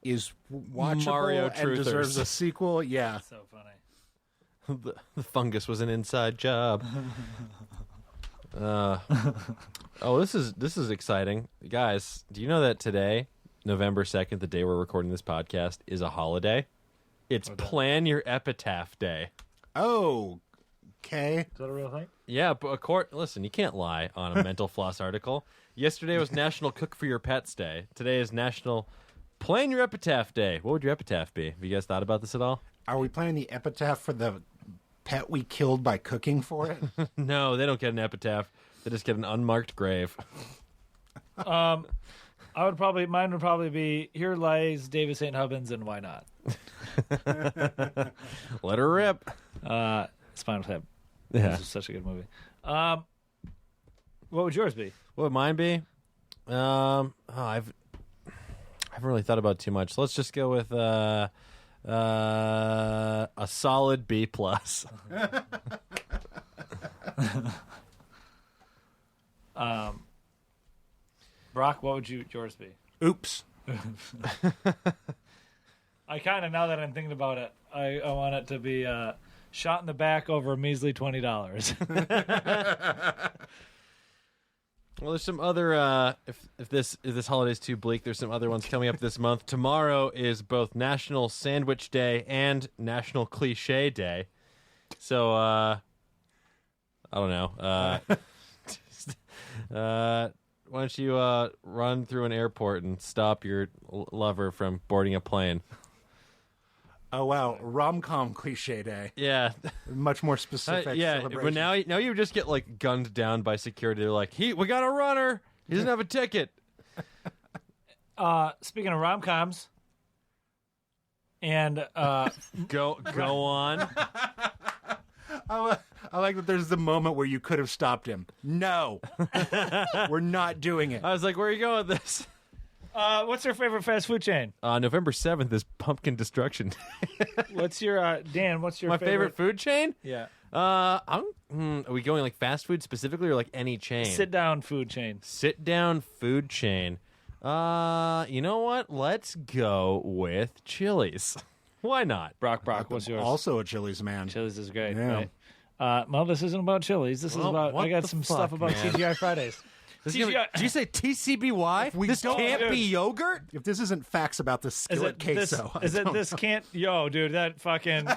S5: is watchable
S3: Mario
S5: and
S3: truthers.
S5: deserves a sequel. Yeah.
S2: So funny.
S3: The fungus was an inside job. This is exciting, guys. Do you know that today, November 2nd, the day we're recording this podcast, is a holiday? It's Plan Your Epitaph Day.
S5: Oh, okay.
S2: Is that a real thing?
S3: Yeah, but listen, you can't lie on a Mental Floss article. Yesterday was National Cook for Your Pets Day. Today is National Plan Your Epitaph Day. What would your epitaph be? Have you guys thought about this at all?
S5: Are we planning the epitaph for the pet we killed by cooking for it?
S3: No, they don't get an epitaph. They just get an unmarked grave.
S2: Mine would probably be Here Lies David St. Hubbins, and why not?
S3: Let her rip.
S2: It's fine with him.
S3: Yeah.
S2: This is such a good movie. What would yours be?
S3: What would mine be? I haven't really thought about it too much. So let's just go with a solid B+.
S2: Brock, what would yours be?
S5: Oops.
S2: I kind of, now that I'm thinking about it, I want it to be shot in the back over a measly $20.
S3: Well, there's some other. If this holiday's too bleak, there's some other ones coming up this month. Tomorrow is both National Sandwich Day and National Cliche Day. So I don't know. Why don't you run through an airport and stop your lover from boarding a plane?
S5: Oh, wow. Rom-com cliche day.
S3: Yeah.
S5: Much more specific celebration.
S3: But now you just get gunned down by security. They're like, we got a runner. He doesn't have a ticket.
S2: Speaking of rom-coms, and
S3: go on.
S5: I like that there's the moment where you could have stopped him. No. We're not doing it.
S3: I was like, where are you going with this?
S2: what's your favorite fast food chain?
S3: November 7th is Pumpkin Destruction.
S2: What's your Dan? What's your
S3: My favorite food chain?
S2: Yeah,
S3: are we going fast food specifically or any chain?
S2: sit down food chain.
S3: Sit down food chain. You know what? Let's go with Chili's. Why not?
S2: Brock, what's yours?
S5: Also a Chili's man.
S2: Chili's is great.
S5: Yeah.
S2: Right? Well, this isn't about Chili's. This is about.
S3: what
S2: I got
S3: the
S2: some
S3: fuck,
S2: stuff about
S3: man?
S2: TGI Fridays.
S3: Did you say TCBY? This
S2: don't-
S3: can't be
S2: dude.
S3: yogurt?
S5: If this isn't facts about the skillet queso,
S2: this can't? Yo, dude, that fucking.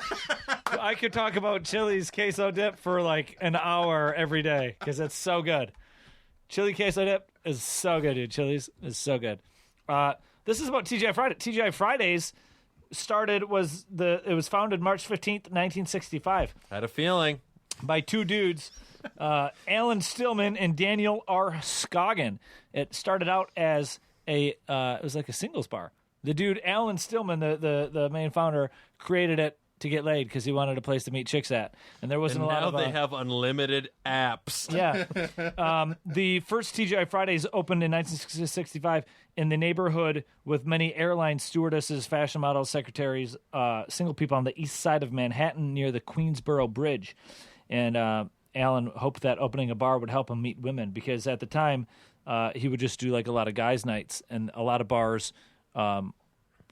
S2: I could talk about Chili's queso dip for an hour every day because it's so good. Chili queso dip is so good, dude. Chili's is so good. This is about TGI Fridays. TGI Fridays it was founded March 15th, 1965
S3: Had a feeling.
S2: by two dudes, Alan Stillman and Daniel R. Scoggin. It started out as it was like a singles bar. The dude Alan Stillman, the main founder, created it to get laid because he wanted a place to meet chicks at, and there wasn't
S3: And
S2: a lot
S3: now
S2: of.
S3: they have unlimited apps.
S2: Yeah. The first TGI Fridays opened in 1965 in the neighborhood with many airline stewardesses, fashion models, secretaries, single people on the east side of Manhattan near the Queensboro Bridge. And Alan hoped that opening a bar would help him meet women because at the time he would just do a lot of guys' nights, and a lot of bars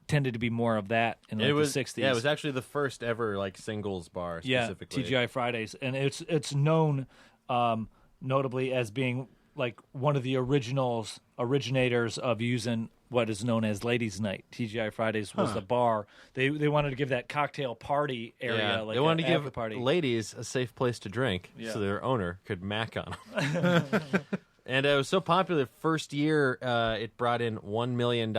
S2: tended to be more of that in like the 60s.
S3: Yeah, it was actually the first ever like singles bar specifically.
S2: TGI Fridays, and it's known notably as being like one of the originators of using what is known as Ladies' Night. TGI Fridays was the bar. They wanted to give that cocktail party area.
S3: Yeah,
S2: like
S3: they wanted to give
S2: party.
S3: ladies a safe place to drink,
S2: Yeah.
S3: so their owner could mac on them. And it was so popular. First year, it brought in $1 million,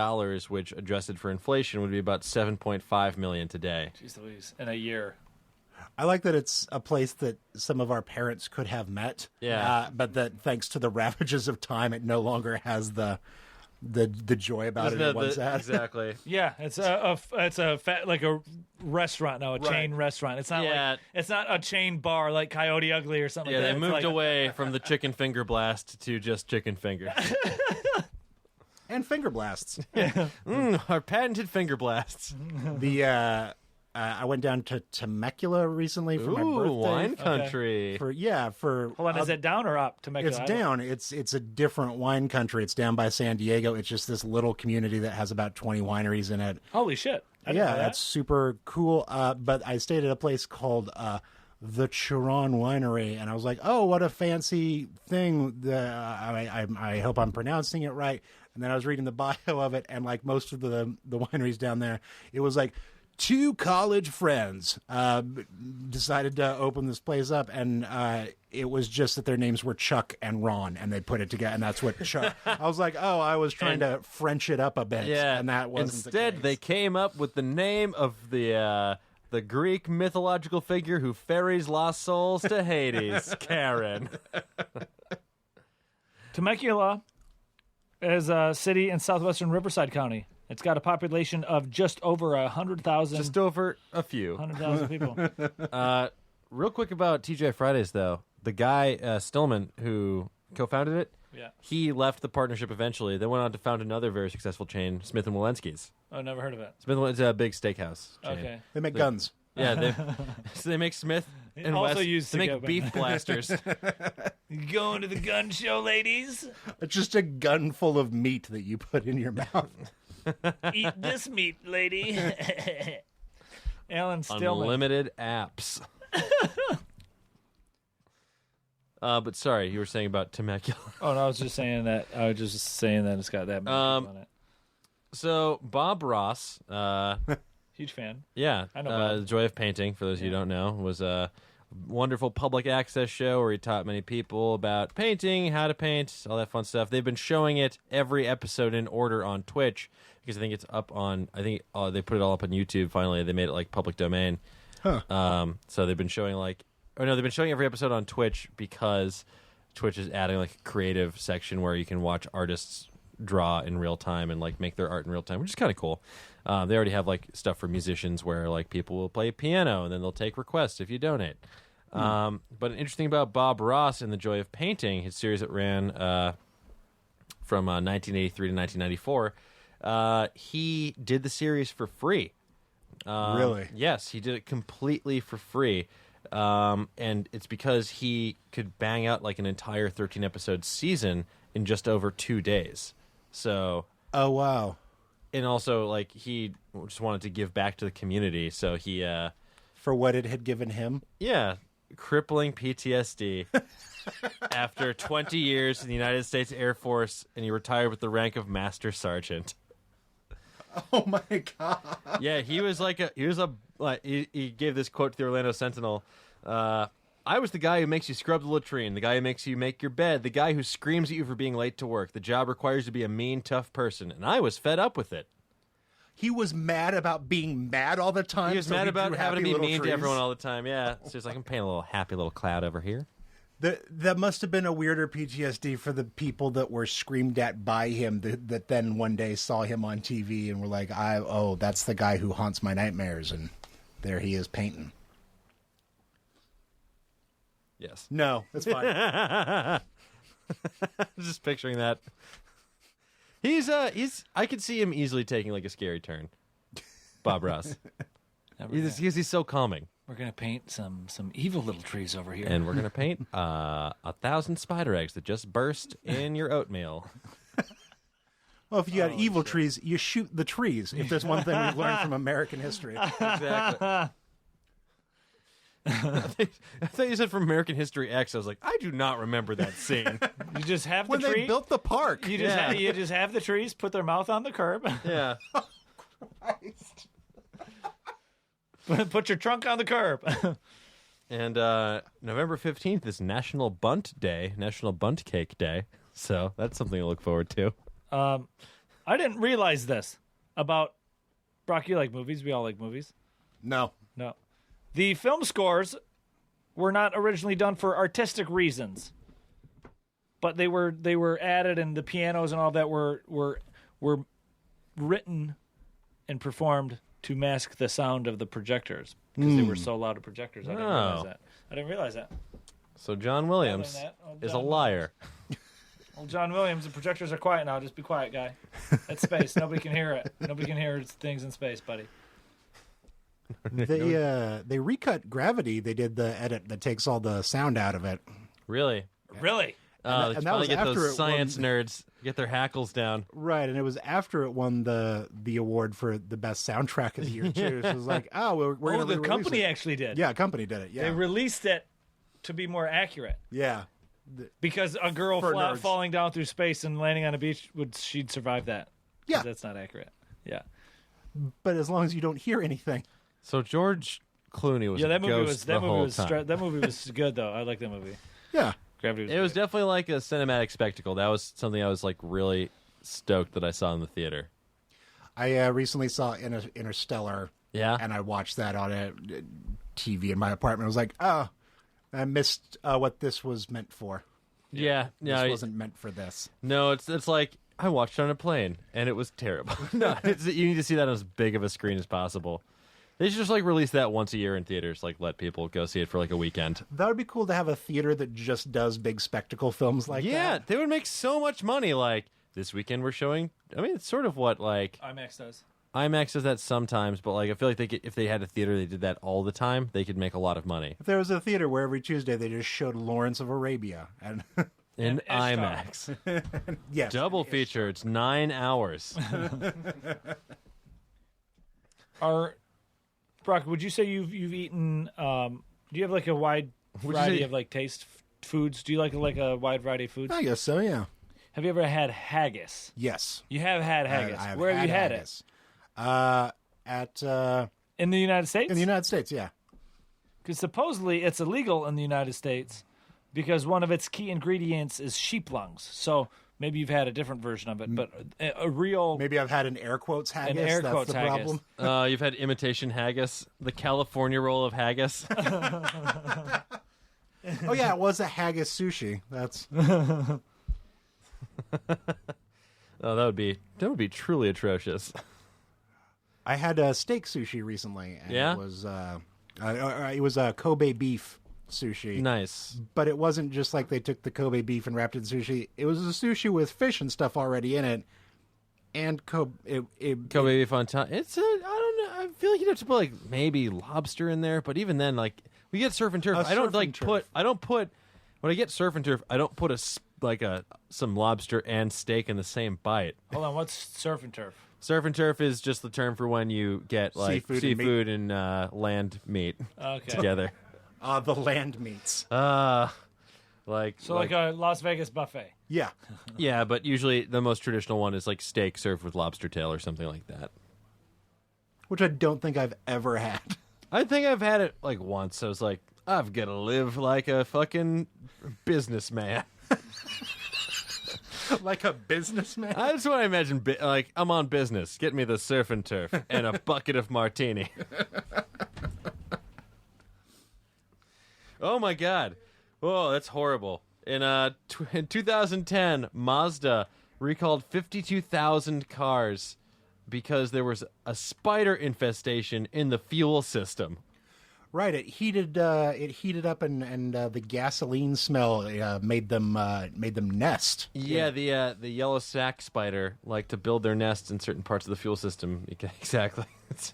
S3: which adjusted for inflation would be about $7.5 million today.
S2: Jeez Louise, in a year.
S5: I like that it's a place that some of our parents could have met.
S3: Yeah.
S5: But that thanks to the ravages of time, it no longer has the joy about
S3: Isn't
S5: it
S3: that
S5: it once had.
S3: exactly.
S2: Yeah, it's like a restaurant now, a chain restaurant. It's not like it's not a chain bar like Coyote Ugly or something.
S3: Yeah,
S2: like that.
S3: they
S2: It's
S3: moved
S2: like,
S3: away from the chicken finger blast to just chicken fingers.
S5: And finger blasts.
S3: Our patented finger blasts.
S5: I went down to Temecula recently for my birthday.
S3: Wine country.
S5: Hold
S2: Hold on, is it down or up?
S5: It's down. It's a different wine country. It's down by San Diego. It's just this little community that has about 20 wineries in it.
S2: Holy shit! I didn't know that.
S5: That's super cool. But I stayed at a place called the Chiron Winery, and I was like, "Oh, what a fancy thing!" I hope I'm pronouncing it right. And then I was reading the bio of it, and like most of the wineries down there, it was like 2 college friends decided to open this place up, and it was just that their names were Chuck and Ron, and they put it together, and that's what Chuck. I was like, oh, I was trying to French it up a bit, and that wasn't
S3: Instead,
S5: the case.
S3: they came up with the name of the Greek mythological figure who ferries lost souls to Hades, Karen.
S2: Temecula is a city in southwestern Riverside County. It's got a population of just over 100,000.
S3: Just over a few.
S2: 100,000 people.
S3: Real quick about TGI Fridays, though. The guy, Stillman, who co-founded it, he left the partnership eventually. Then went on to found another very successful chain, Smith & Walensky's.
S2: Oh, never heard of it.
S3: Smith & Walensky's is a big steakhouse chain.
S2: Okay.
S5: They make guns.
S3: Yeah, so they make Smith and
S2: Also
S3: West.
S2: used
S3: They make
S2: together.
S3: beef blasters.
S2: You going to the gun show, ladies?
S5: It's just a gun full of meat that you put in your mouth.
S2: Eat this meat, lady. Alan Stillman.
S3: Unlimited apps. But sorry, you were saying about Temecula.
S2: Oh, no, I was just saying that. It's got that many people on it.
S3: So Bob Ross,
S2: Huge fan.
S3: yeah,
S2: I know Bob.
S3: The Joy of Painting, for those of you who don't know, was a wonderful public access show where he taught many people about painting, how to paint, all that fun stuff. They've been showing it every episode in order on Twitch because I think it's up on. I think they put it all up on YouTube. Finally, they made it like public domain. So they've been showing they've been showing every episode on Twitch because Twitch is adding like a creative section where you can watch artists draw in real time and like make their art in real time, which is kind of cool. They already have like stuff for musicians where like people will play piano and then they'll take requests if you donate. But an interesting about Bob Ross and the Joy of Painting, his series that ran from 1983 to 1994, he did the series for free.
S5: Really?
S3: Yes, he did it completely for free. And it's because he could bang out like an entire 13-episode season in just over 2 days. So,
S5: Oh, wow.
S3: and also like he just wanted to give back to the community, so he
S5: For what it had given him?
S3: crippling PTSD after 20 years in the United States Air Force, and he retired with the rank of Master Sergeant.
S5: Oh, my God.
S3: Yeah, he gave this quote to the Orlando Sentinel. I was the guy who makes you scrub the latrine, the guy who makes you make your bed, the guy who screams at you for being late to work. The job requires you to be a mean, tough person, and I was fed up with it.
S5: He was mad about being mad all the time.
S3: He was
S5: so
S3: mad about
S5: drew
S3: having to
S5: happy
S3: be
S5: little
S3: mean
S5: trees.
S3: to everyone all the time, yeah. So he's like, I'm painting a little happy little cloud over here.
S5: That must have been a weirder PTSD for the people that were screamed at by him that then one day saw him on TV and were like, that's the guy who haunts my nightmares, and there he is painting.
S3: Yes.
S5: No, that's fine.
S3: Just picturing that. I could see him easily taking like a scary turn. Bob Ross. He's so calming.
S2: We're going to paint some evil little trees over here.
S3: And we're going to paint 1,000 spider eggs that just burst in your oatmeal.
S5: Well, if you got evil trees, you shoot the trees. If there's one thing we've learned from American history.
S3: Exactly. I thought you said from American History X. I was like, I do not remember that scene.
S2: You just have the
S5: When
S2: tree.
S5: they built the park.
S2: You just have the trees put their mouth on the curb.
S3: Yeah.
S5: Christ.
S2: Put your trunk on the curb.
S3: And November 15th is National Bunt Day, National Bunt Cake Day. So that's something to look forward to.
S2: I didn't realize this about Brock. You like movies? We all like movies.
S5: No.
S2: No. The film scores were not originally done for artistic reasons, but they were added, and the pianos and all that were written and performed to mask the sound of the projectors because they were so loud of projectors. I didn't realize that.
S3: So John Williams is a liar.
S2: Well, John Williams, the projectors are quiet now. Just be quiet, guy. That's space. Nobody can hear it. Nobody can hear things in space, buddy.
S5: They recut Gravity. They did the edit that takes all the sound out of it.
S3: Really?
S2: Really?
S5: And that was
S3: get
S5: after
S3: those
S5: it
S3: science
S5: won-
S3: nerds get their hackles down.
S5: Right, and it was after it won the award for the best soundtrack of the year too. So it was like, we're going to
S2: the company actually did.
S5: Yeah, company did it. Yeah,
S2: They released it to be more accurate.
S5: yeah.
S2: Because a girl
S5: For nerds.
S2: falling down through space and landing on a beach, she'd survive that. 'Cause
S5: Yeah.
S2: That's not accurate. Yeah.
S5: But as long as you don't hear anything.
S3: So George Clooney was
S2: Yeah, that
S3: a
S2: movie
S3: ghost
S2: was
S3: the whole time.
S2: that movie was good though. I like that movie.
S5: Yeah.
S2: Gravity was
S3: It was
S2: great.
S3: definitely like a cinematic spectacle. That was something I was like really stoked that I saw in the theater.
S5: I recently saw Interstellar.
S3: Yeah?
S5: And I watched that on a TV in my apartment. I was like, I missed what this was meant for.
S3: Yeah.
S5: This wasn't meant for this.
S3: No, it's like I watched it on a plane and it was terrible. No, you need to see that on as big of a screen as possible. They should just like release that once a year in theaters, like let people go see it for like a weekend.
S5: That would be cool to have a theater that just does big spectacle films like
S3: Yeah,
S5: that.
S3: they would make so much money. Like this weekend we're showing, I mean, it's sort of what like
S2: IMAX does.
S3: IMAX does that sometimes, but like I feel like if they had a theater they did that all the time, they could make a lot of money.
S5: If there was a theater where every Tuesday they just showed Lawrence of Arabia and
S3: In
S2: And
S3: IMAX.
S5: yes,
S3: Double feature, it's 9 hours.
S2: Brock, would you say you've eaten? Do you have like a wide variety of like taste foods? Do you like a wide variety of foods?
S5: I guess so. Yeah.
S2: Have you ever had haggis?
S5: Yes.
S2: You have had haggis.
S5: I have
S2: Where have you had
S5: haggis.
S2: In the United States?
S5: In the United States, yeah.
S2: Because supposedly it's illegal in the United States because one of its key ingredients is sheep lungs. So maybe you've had a different version of it, but a real...
S5: Maybe I've had an air quotes haggis.
S2: air
S5: That's
S2: quotes
S5: the
S2: haggis.
S5: problem.
S3: You've had imitation haggis, the California roll of haggis.
S5: Oh yeah, it was a haggis sushi. That's
S3: Oh, that would be truly atrocious.
S5: I had a steak sushi recently, and
S3: Yeah?
S5: it was a Kobe beef sushi.
S3: Nice.
S5: But it wasn't just like they took the Kobe beef and wrapped it in sushi. It was a sushi with fish and stuff already in it, and Kobe
S3: beef on top. It's I don't know. I feel like you'd have to put like maybe lobster in there, but even then, like we get surf and turf. I don't
S5: surf
S3: like
S5: and turf.
S3: put. I don't put when I get surf and turf. I don't put some lobster and steak in the same bite.
S2: Hold on, what's surf and turf?
S3: Surf and turf is just the term for when you get like
S5: Seafood
S3: and land meat
S2: Okay.
S3: together.
S5: the land meats.
S3: Like
S2: a Las Vegas buffet.
S5: Yeah,
S3: yeah, but usually the most traditional one is like steak served with lobster tail or something like that.
S5: which I don't think I've ever had.
S3: I think I've had it like once. I was like, I've got to live like a fucking businessman.
S5: Like a businessman.
S3: I just want to imagine, like, I'm on business. Get me the surf and turf and a bucket of martini. Oh my god! Whoa, that's horrible. In 2010, Mazda recalled 52,000 cars because there was a spider infestation in the fuel system.
S5: Right, it heated up, and the gasoline smell made them nest.
S3: Yeah, the yellow sack spider like to build their nests in certain parts of the fuel system. Exactly. That's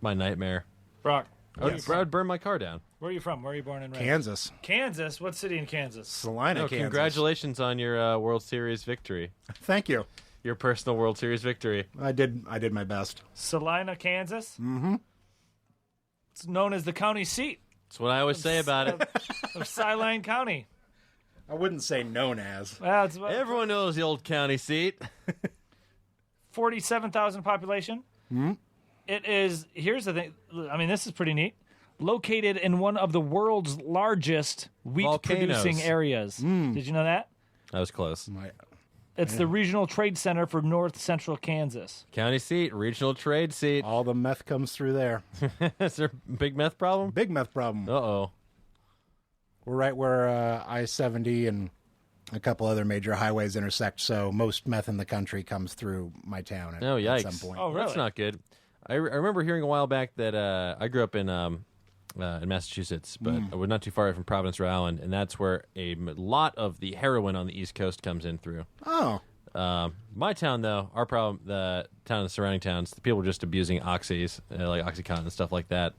S3: my nightmare.
S2: Brock,
S3: I would burn my car down.
S2: Where are you from? Where are you born and raised?
S5: Kansas.
S2: Kansas? What city in Kansas?
S5: Salina, Kansas.
S3: Congratulations on your World Series victory.
S5: Thank you.
S3: Your personal World Series victory.
S5: I did my best.
S2: Salina, Kansas? Mm-hmm. It's known as the county seat
S3: That's what I always say about it.
S2: of Saline County.
S5: I wouldn't say known as.
S2: Well, it's
S3: Everyone knows the old county seat.
S2: 47,000 population. Mm-hmm. It is, here's the thing, I mean, this is pretty neat. Located in one of the world's largest wheat-producing areas. Did you know that?
S3: That was close.
S2: It's the regional trade center for north central Kansas.
S3: County seat, regional trade seat.
S5: All the meth comes through there.
S3: Is there a big meth problem?
S5: Big meth problem.
S3: Uh-oh.
S5: We're right where I-70 and a couple other major highways intersect, so most meth in the country comes through my town at,
S3: Oh, yikes.
S5: at some point.
S2: Oh, really?
S3: That's not good. I remember hearing a while back that I grew up in Massachusetts, but we're not too far from Providence, Rhode Island, and that's where a lot of the heroin on the East Coast comes in through.
S5: Oh.
S3: My town, though, our problem, the town and the surrounding towns, the people were just abusing oxys, like Oxycontin and stuff like that.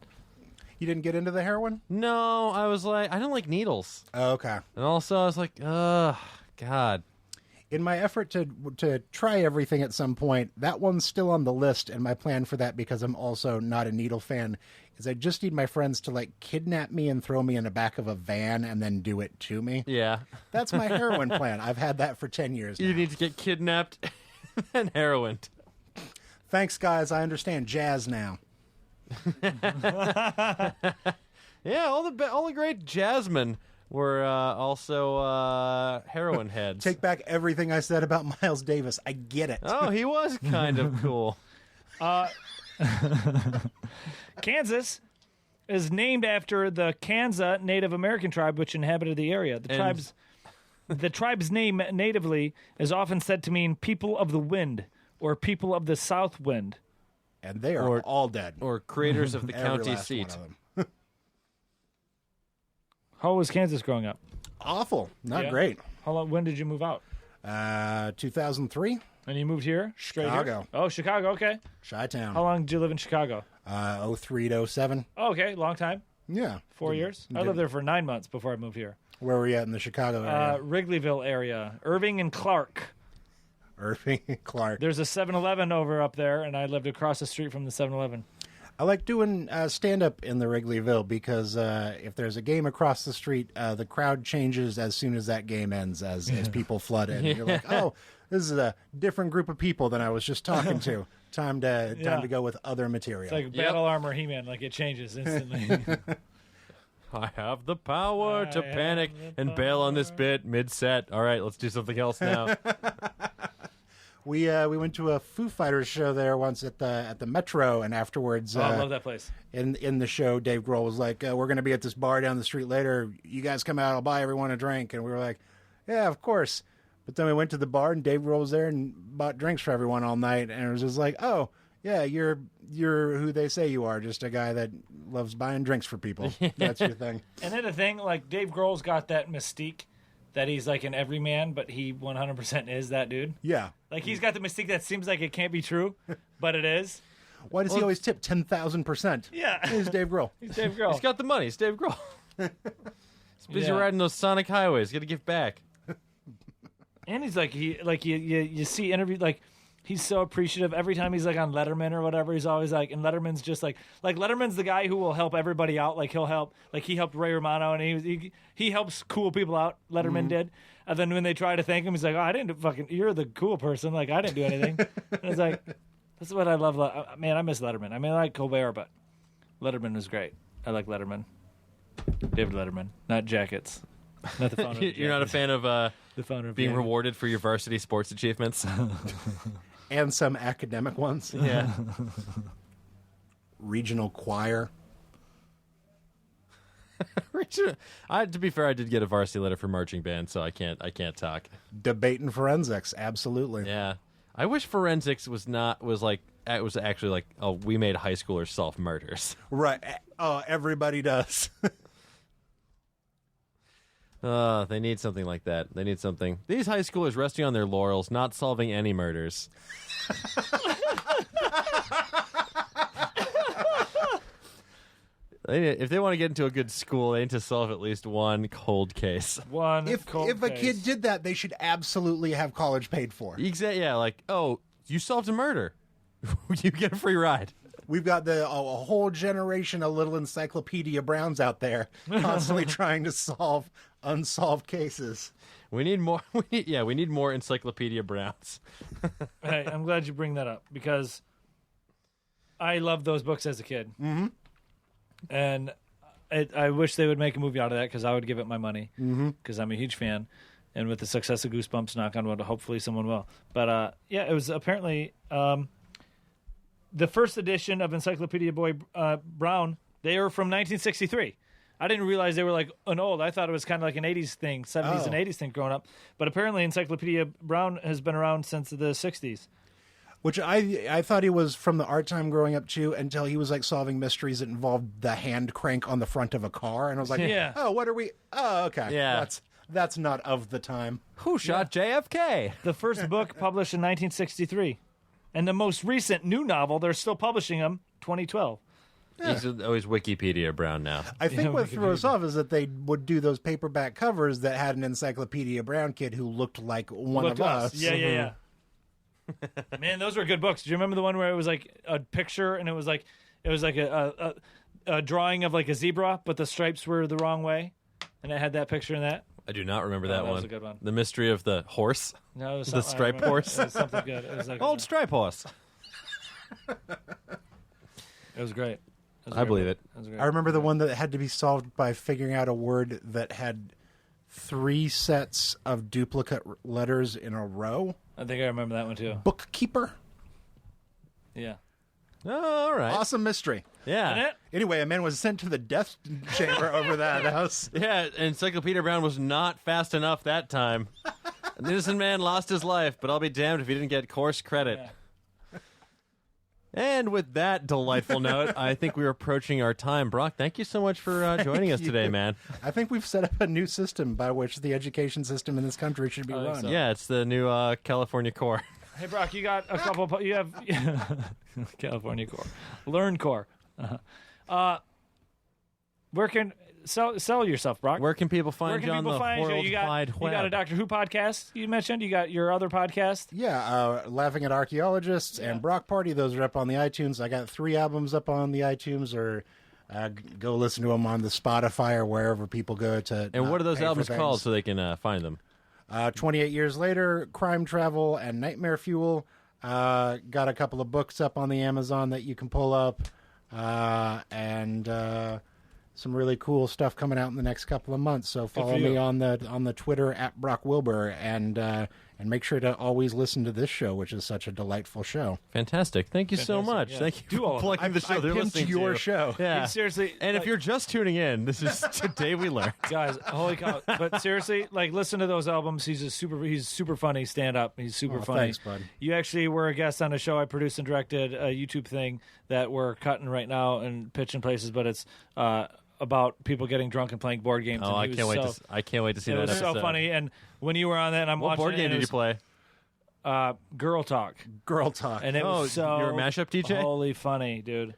S5: You didn't get into the heroin?
S3: No, I was like, I don't like needles.
S5: Oh, okay.
S3: And also, I was like, ugh, God.
S5: In my effort to try everything at some point, that one's still on the list, and my plan for that, because I'm also not a needle fan, is I just need my friends to, like, kidnap me and throw me in the back of a van and then do it to me.
S3: Yeah.
S5: That's my heroin plan. I've had that for 10 years now.
S3: You need to get kidnapped and heroin.
S5: Thanks, guys. I understand jazz now.
S3: Yeah, all the great jazzmen were also heroin heads.
S5: Take back everything I said about Miles Davis. I get it.
S3: Oh, he was kind of cool.
S2: Kansas is named after the Kansa Native American tribe which inhabited the area. The tribe's name natively is often said to mean people of the wind or people of the south wind.
S5: And they are all dead.
S3: Or creators of the
S5: Every
S3: county
S5: last
S3: seat.
S5: one of them.
S2: How was Kansas growing up?
S5: Awful. Not
S2: Yeah.
S5: great.
S2: How long? When did you move out?
S5: 2003,
S2: And you moved here? Straight
S5: Chicago.
S2: Here? Oh, Chicago. Okay.
S5: Chi-Town.
S2: How long did you live in Chicago?
S5: 03 to 07.
S2: Oh, okay, long time.
S5: Yeah.
S2: 4 years. I lived there for 9 months before I moved here.
S5: Where were you at in the Chicago area?
S2: Wrigleyville area, Irving and Clark.
S5: Irving and Clark.
S2: There's a 7-Eleven over up there, and I lived across the street from the 7-Eleven.
S5: I like doing stand-up in the Wrigleyville because if there's a game across the street, the crowd changes as soon as that game ends as people flood in. You're like, oh, this is a different group of people than I was just talking to. Time to go with other material.
S2: It's like Battle Armor He-Man, like it changes instantly.
S3: I have the power to panic and bail on this bit mid-set. All right, let's do something else now.
S5: We went to a Foo Fighters show there once at the Metro, and afterwards,
S2: I love that place.
S5: In the show, Dave Grohl was like, "We're going to be at this bar down the street later. You guys come out, I'll buy everyone a drink." And we were like, "Yeah, of course." But then we went to the bar, and Dave Grohl was there and bought drinks for everyone all night. And it was just like, "Oh, yeah, you're who they say you are, just a guy that loves buying drinks for people. That's your thing."
S2: And then the thing, like Dave Grohl's got that mystique that he's like an everyman, but he 100% is that dude.
S5: Yeah.
S2: Like he's got the mystique that seems like it can't be true, but it is.
S5: Why does he always tip 10,000%?
S2: Yeah.
S5: He's Dave Grohl.
S2: He's Dave Grohl.
S3: He's got the money. He's Dave Grohl. He's busy
S2: Yeah.
S3: riding those sonic highways. Got to give back.
S2: And he's like you see interviews like he's so appreciative every time he's like on Letterman or whatever. He's always like, and Letterman's just like Letterman's the guy who will help everybody out. Like he'll help, like he helped Ray Romano, and he helps cool people out. Letterman did, and then when they try to thank him, he's like, "Oh, I didn't you're the cool person. Like I didn't do anything." And it's like, that's what I love. Man, I miss Letterman. I mean, I like Colbert, but Letterman was great. I like Letterman, David Letterman, not jackets. Not the founder.
S3: You're not a fan of
S2: the founder of
S3: being
S2: Jagged.
S3: rewarded for your varsity sports achievements?
S5: And some academic ones.
S3: Yeah.
S5: Regional choir.
S3: To be fair, I did get a varsity letter for marching band, so I can't talk.
S5: Debate and forensics. Absolutely.
S3: Yeah. I wish forensics was actually like, oh, we made high schoolers solve murders.
S5: Right. Oh, everybody does.
S3: They need something like that. They need something. These high schoolers resting on their laurels, not solving any murders. If they want to get into a good school, they need to solve at least one cold case.
S5: If a kid did that, they should absolutely have college paid for.
S3: Exactly. Yeah, like, oh, you solved a murder. You get a free ride.
S5: We've got a whole generation of little Encyclopedia Browns out there constantly trying to solve unsolved cases.
S3: We need more. We need more Encyclopedia Browns.
S2: Hey, I'm glad you bring that up because I loved those books as a kid. Mm-hmm. And I wish they would make a movie out of that because I would give it my money because I'm a huge fan. And with the success of Goosebumps, knock on wood, hopefully someone will. But it was apparently the first edition of Encyclopedia Boy Brown. They were from 1963. I didn't realize they were like an old. I thought it was kind of like an 80s thing, 70s and 80s thing growing up. But apparently Encyclopedia Brown has been around since the 60s.
S5: Which I thought he was from the art time growing up too, until he was like solving mysteries that involved the hand crank on the front of a car, and I was like, oh, what are we? Oh, okay,
S3: yeah,
S5: that's not of the time.
S3: Who shot JFK?
S2: The first book published in 1963, and the most recent new novel they're still publishing them 2012.
S3: Yeah. He's always Wikipedia Brown now.
S5: I think what threw us off is that they would do those paperback covers that had an Encyclopedia Brown kid who looked like one of us.
S2: Yeah. Man, those were good books. Do you remember the one where it was like a picture and it was like a drawing of like a zebra, but the stripes were the wrong way, and it had that picture in that?
S3: I do not remember that one.
S2: That was a good one.
S3: The mystery of the horse.
S2: No, it was
S3: the striped horse.
S2: It was something good. It was like
S3: old stripe horse.
S2: It was great.
S3: I believe it.
S5: I remember the one that had to be solved by figuring out a word that had 3 sets of duplicate letters in a row.
S2: I think I remember that one too.
S5: Bookkeeper.
S2: Yeah.
S3: Oh, all right.
S5: Awesome mystery.
S3: Yeah.
S5: Anyway, a man was sent to the death chamber over that house.
S3: Yeah, Encyclopedia Brown was not fast enough that time. An innocent man lost his life, but I'll be damned if he didn't get course credit.
S2: Yeah.
S3: And with that delightful note, I think we're approaching our time. Brock, thank you so much for joining us today, man.
S5: I think we've set up a new system by which the education system in this country should be run.
S2: So.
S3: Yeah, it's the new California Core.
S2: Hey, Brock, you got a couple. You have California Core, Learn Core. Where can sell yourself, Brock?
S3: Where can people find you on the World Wide Web?
S2: You got a Doctor Who podcast you mentioned. You got your other podcast.
S5: Yeah, Laughing at Archaeologists and Brock Party. Those are up on the iTunes. I got 3 albums up on the iTunes, or go listen to them on the Spotify or wherever people go to.
S3: And what are those albums called so they can find them?
S5: 28 Years Later, Crime Travel, and Nightmare Fuel. Got a couple of books up on the Amazon that you can pull up, and some really cool stuff coming out in the next couple of months. So follow me on the Twitter at Brock Wilbur, and make sure to always listen to this show, which is such a delightful show.
S3: Fantastic! Thank you so much.
S2: Yeah.
S3: Thank you for plugging the show.
S5: I
S3: They're
S5: pimped
S3: listening
S5: your
S3: to
S5: show.
S3: Yeah,
S2: seriously.
S3: And if you're just tuning in, this is Today We Learned.
S2: Guys, holy cow! But seriously, listen to those albums. He's super funny stand up. He's super funny.
S5: Thanks, bud.
S2: You actually were a guest on a show I produced and directed, a YouTube thing that we're cutting right now and pitching places, but it's about people getting drunk and playing board games.
S3: Oh, I can't wait to see that episode.
S2: It was so funny. And when you were on that, and I'm
S3: what
S2: watching
S3: board game did you play?
S2: Girl Talk.
S5: And
S2: it was so
S3: you're a mashup DJ?
S2: Holy funny, dude.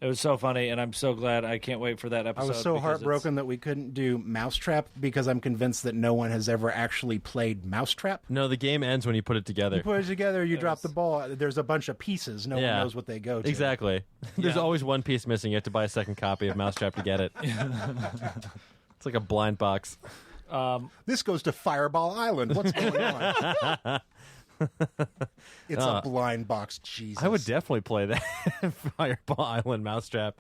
S2: It was so funny, and I'm so glad. I can't wait for that episode.
S5: I was so heartbroken that we couldn't do Mousetrap because I'm convinced that no one has ever actually played Mousetrap.
S3: No, the game ends when you put it together.
S5: You put it together, you drop the ball. There's a bunch of pieces. No one knows what they go to.
S3: Exactly. There's always one piece missing. You have to buy a second copy of Mousetrap to get it. It's like a blind box.
S5: This goes to Fireball Island. What's going on? It's a blind box. Jesus.
S3: I would definitely play that Fireball Island Mousetrap.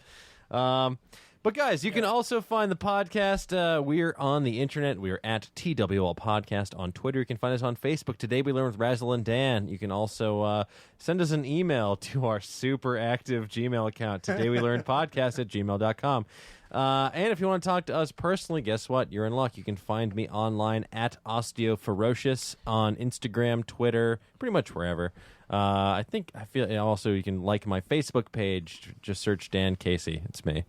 S3: But guys, you can also find the podcast. We're on the internet. We're at TWL Podcast on Twitter. You can find us on Facebook. Today We Learn with Razzle and Dan. You can also send us an email to our super active Gmail account, todaywelearnedpodcast@gmail.com. And if you want to talk to us personally, guess what? You're in luck. You can find me online at OsteoFerocious on Instagram, Twitter, pretty much wherever. I feel also you can like my Facebook page. Just search Dan Casey. It's me.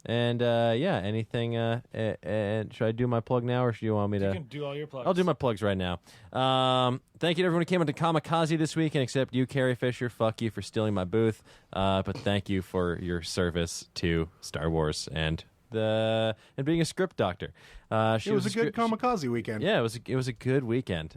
S3: And anything? And should I do my plug now, or should you want me to?
S2: You can do all your plugs.
S3: I'll do my plugs right now. Thank you to everyone who came into Kamikaze this weekend, except you, Carrie Fisher. Fuck you for stealing my booth. But thank you for your service to Star Wars and being a script doctor.
S5: It was a good Kamikaze weekend.
S3: Yeah, it was a good weekend.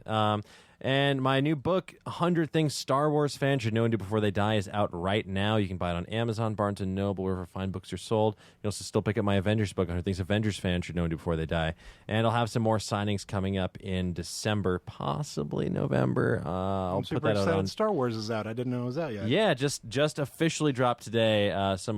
S3: And my new book, 100 Things Star Wars Fans Should Know and Do Before They Die, is out right now. You can buy it on Amazon, Barnes & Noble, wherever fine books are sold. You also still pick up my Avengers book, 100 Things Avengers Fans Should Know and Do Before They Die. And I'll have some more signings coming up in December, possibly November. I'll
S5: I'm super
S3: put that
S5: excited
S3: out on...
S5: Star Wars is out. I didn't know it was out yet.
S3: Yeah, just officially dropped today. So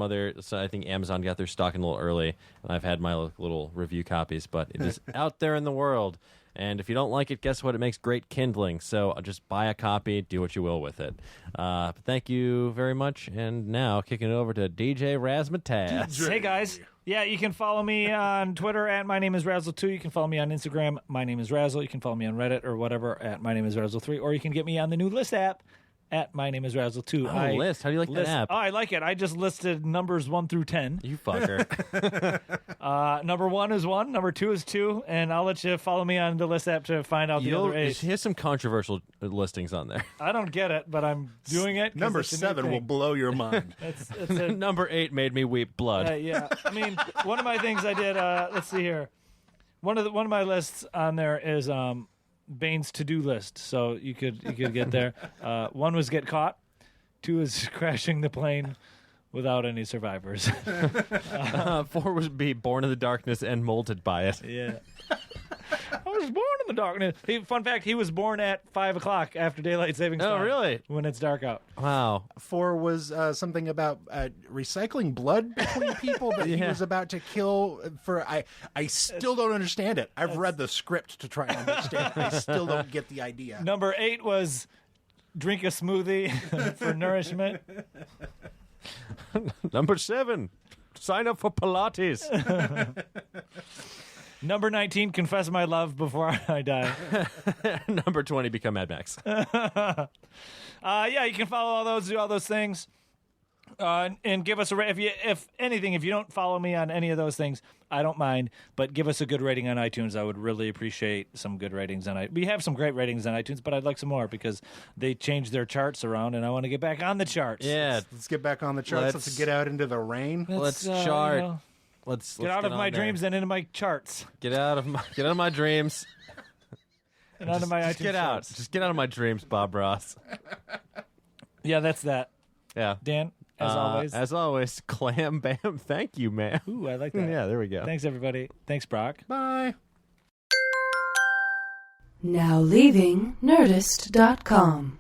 S3: I think Amazon got their stock in a little early, and I've had my little review copies, but it is out there in the world. And if you don't like it, guess what? It makes great kindling. So just buy a copy, do what you will with it. But thank you very much. And now kicking it over to DJ Razzmatazz.
S2: Hey, guys. Yeah, you can follow me on Twitter at My Name is Razzle2. You can follow me on Instagram, My Name is Razzle. You can follow me on Reddit or whatever at My Name is Razzle3. Or you can get me on the new List app at My Name is Razzle2.
S3: Oh, List. How do you like that app?
S2: Oh, I like it. I just listed numbers 1 through 10.
S3: You fucker.
S2: Number 1 is 1, number 2 is 2, and I'll let you follow me on the List app to find out the other 8.
S3: Here's some controversial listings on there.
S2: I don't get it, but I'm doing it.
S5: Number 7 will blow your mind.
S2: It's a,
S3: Number 8 made me weep blood.
S2: yeah. I mean, one of my things I did. Let's see here. One of my lists on there is Bane's to-do list, so you could get there. 1 was get caught. 2 is crashing the plane without any survivors.
S3: 4 would be born in the darkness and molded by it.
S2: Yeah. I was born in the darkness. Fun fact, he was born at 5 o'clock after daylight savings time.
S3: Oh, really?
S2: When it's dark out.
S3: Wow.
S5: 4 was something about recycling blood between people that he was about to kill for. I still don't understand it. I've read the script to try and understand it. I still don't get the idea.
S2: Number 8 was drink a smoothie for nourishment.
S3: Number 7, sign up for Pilates.
S2: Number 19, confess my love before I die.
S3: Number 20, become Mad Max.
S2: Yeah, you can follow all those, do all those things, and give us a if anything. If you don't follow me on any of those things, I don't mind, but give us a good rating on iTunes. I would really appreciate some good ratings on iTunes. We have some great ratings on iTunes, but I'd like some more because they changed their charts around, and I want to get back on the charts.
S3: Yeah,
S5: let's get back on the charts. Let's get out into the rain.
S3: Let's chart.
S2: You know,
S3: let's
S2: get out of my
S3: there.
S2: dreams and into my charts.
S3: Get out of my dreams.
S2: And onto my
S3: just
S2: iTunes
S3: get out.
S2: charts.
S3: Just get out of my dreams, Bob Ross.
S2: Yeah, that's that.
S3: Yeah.
S2: Dan,
S3: as always, clam bam. Thank you, man.
S2: Ooh, I like that.
S3: Yeah, there we go.
S2: Thanks, everybody. Thanks, Brock.
S5: Bye.
S1: Now leaving Nerdist.com.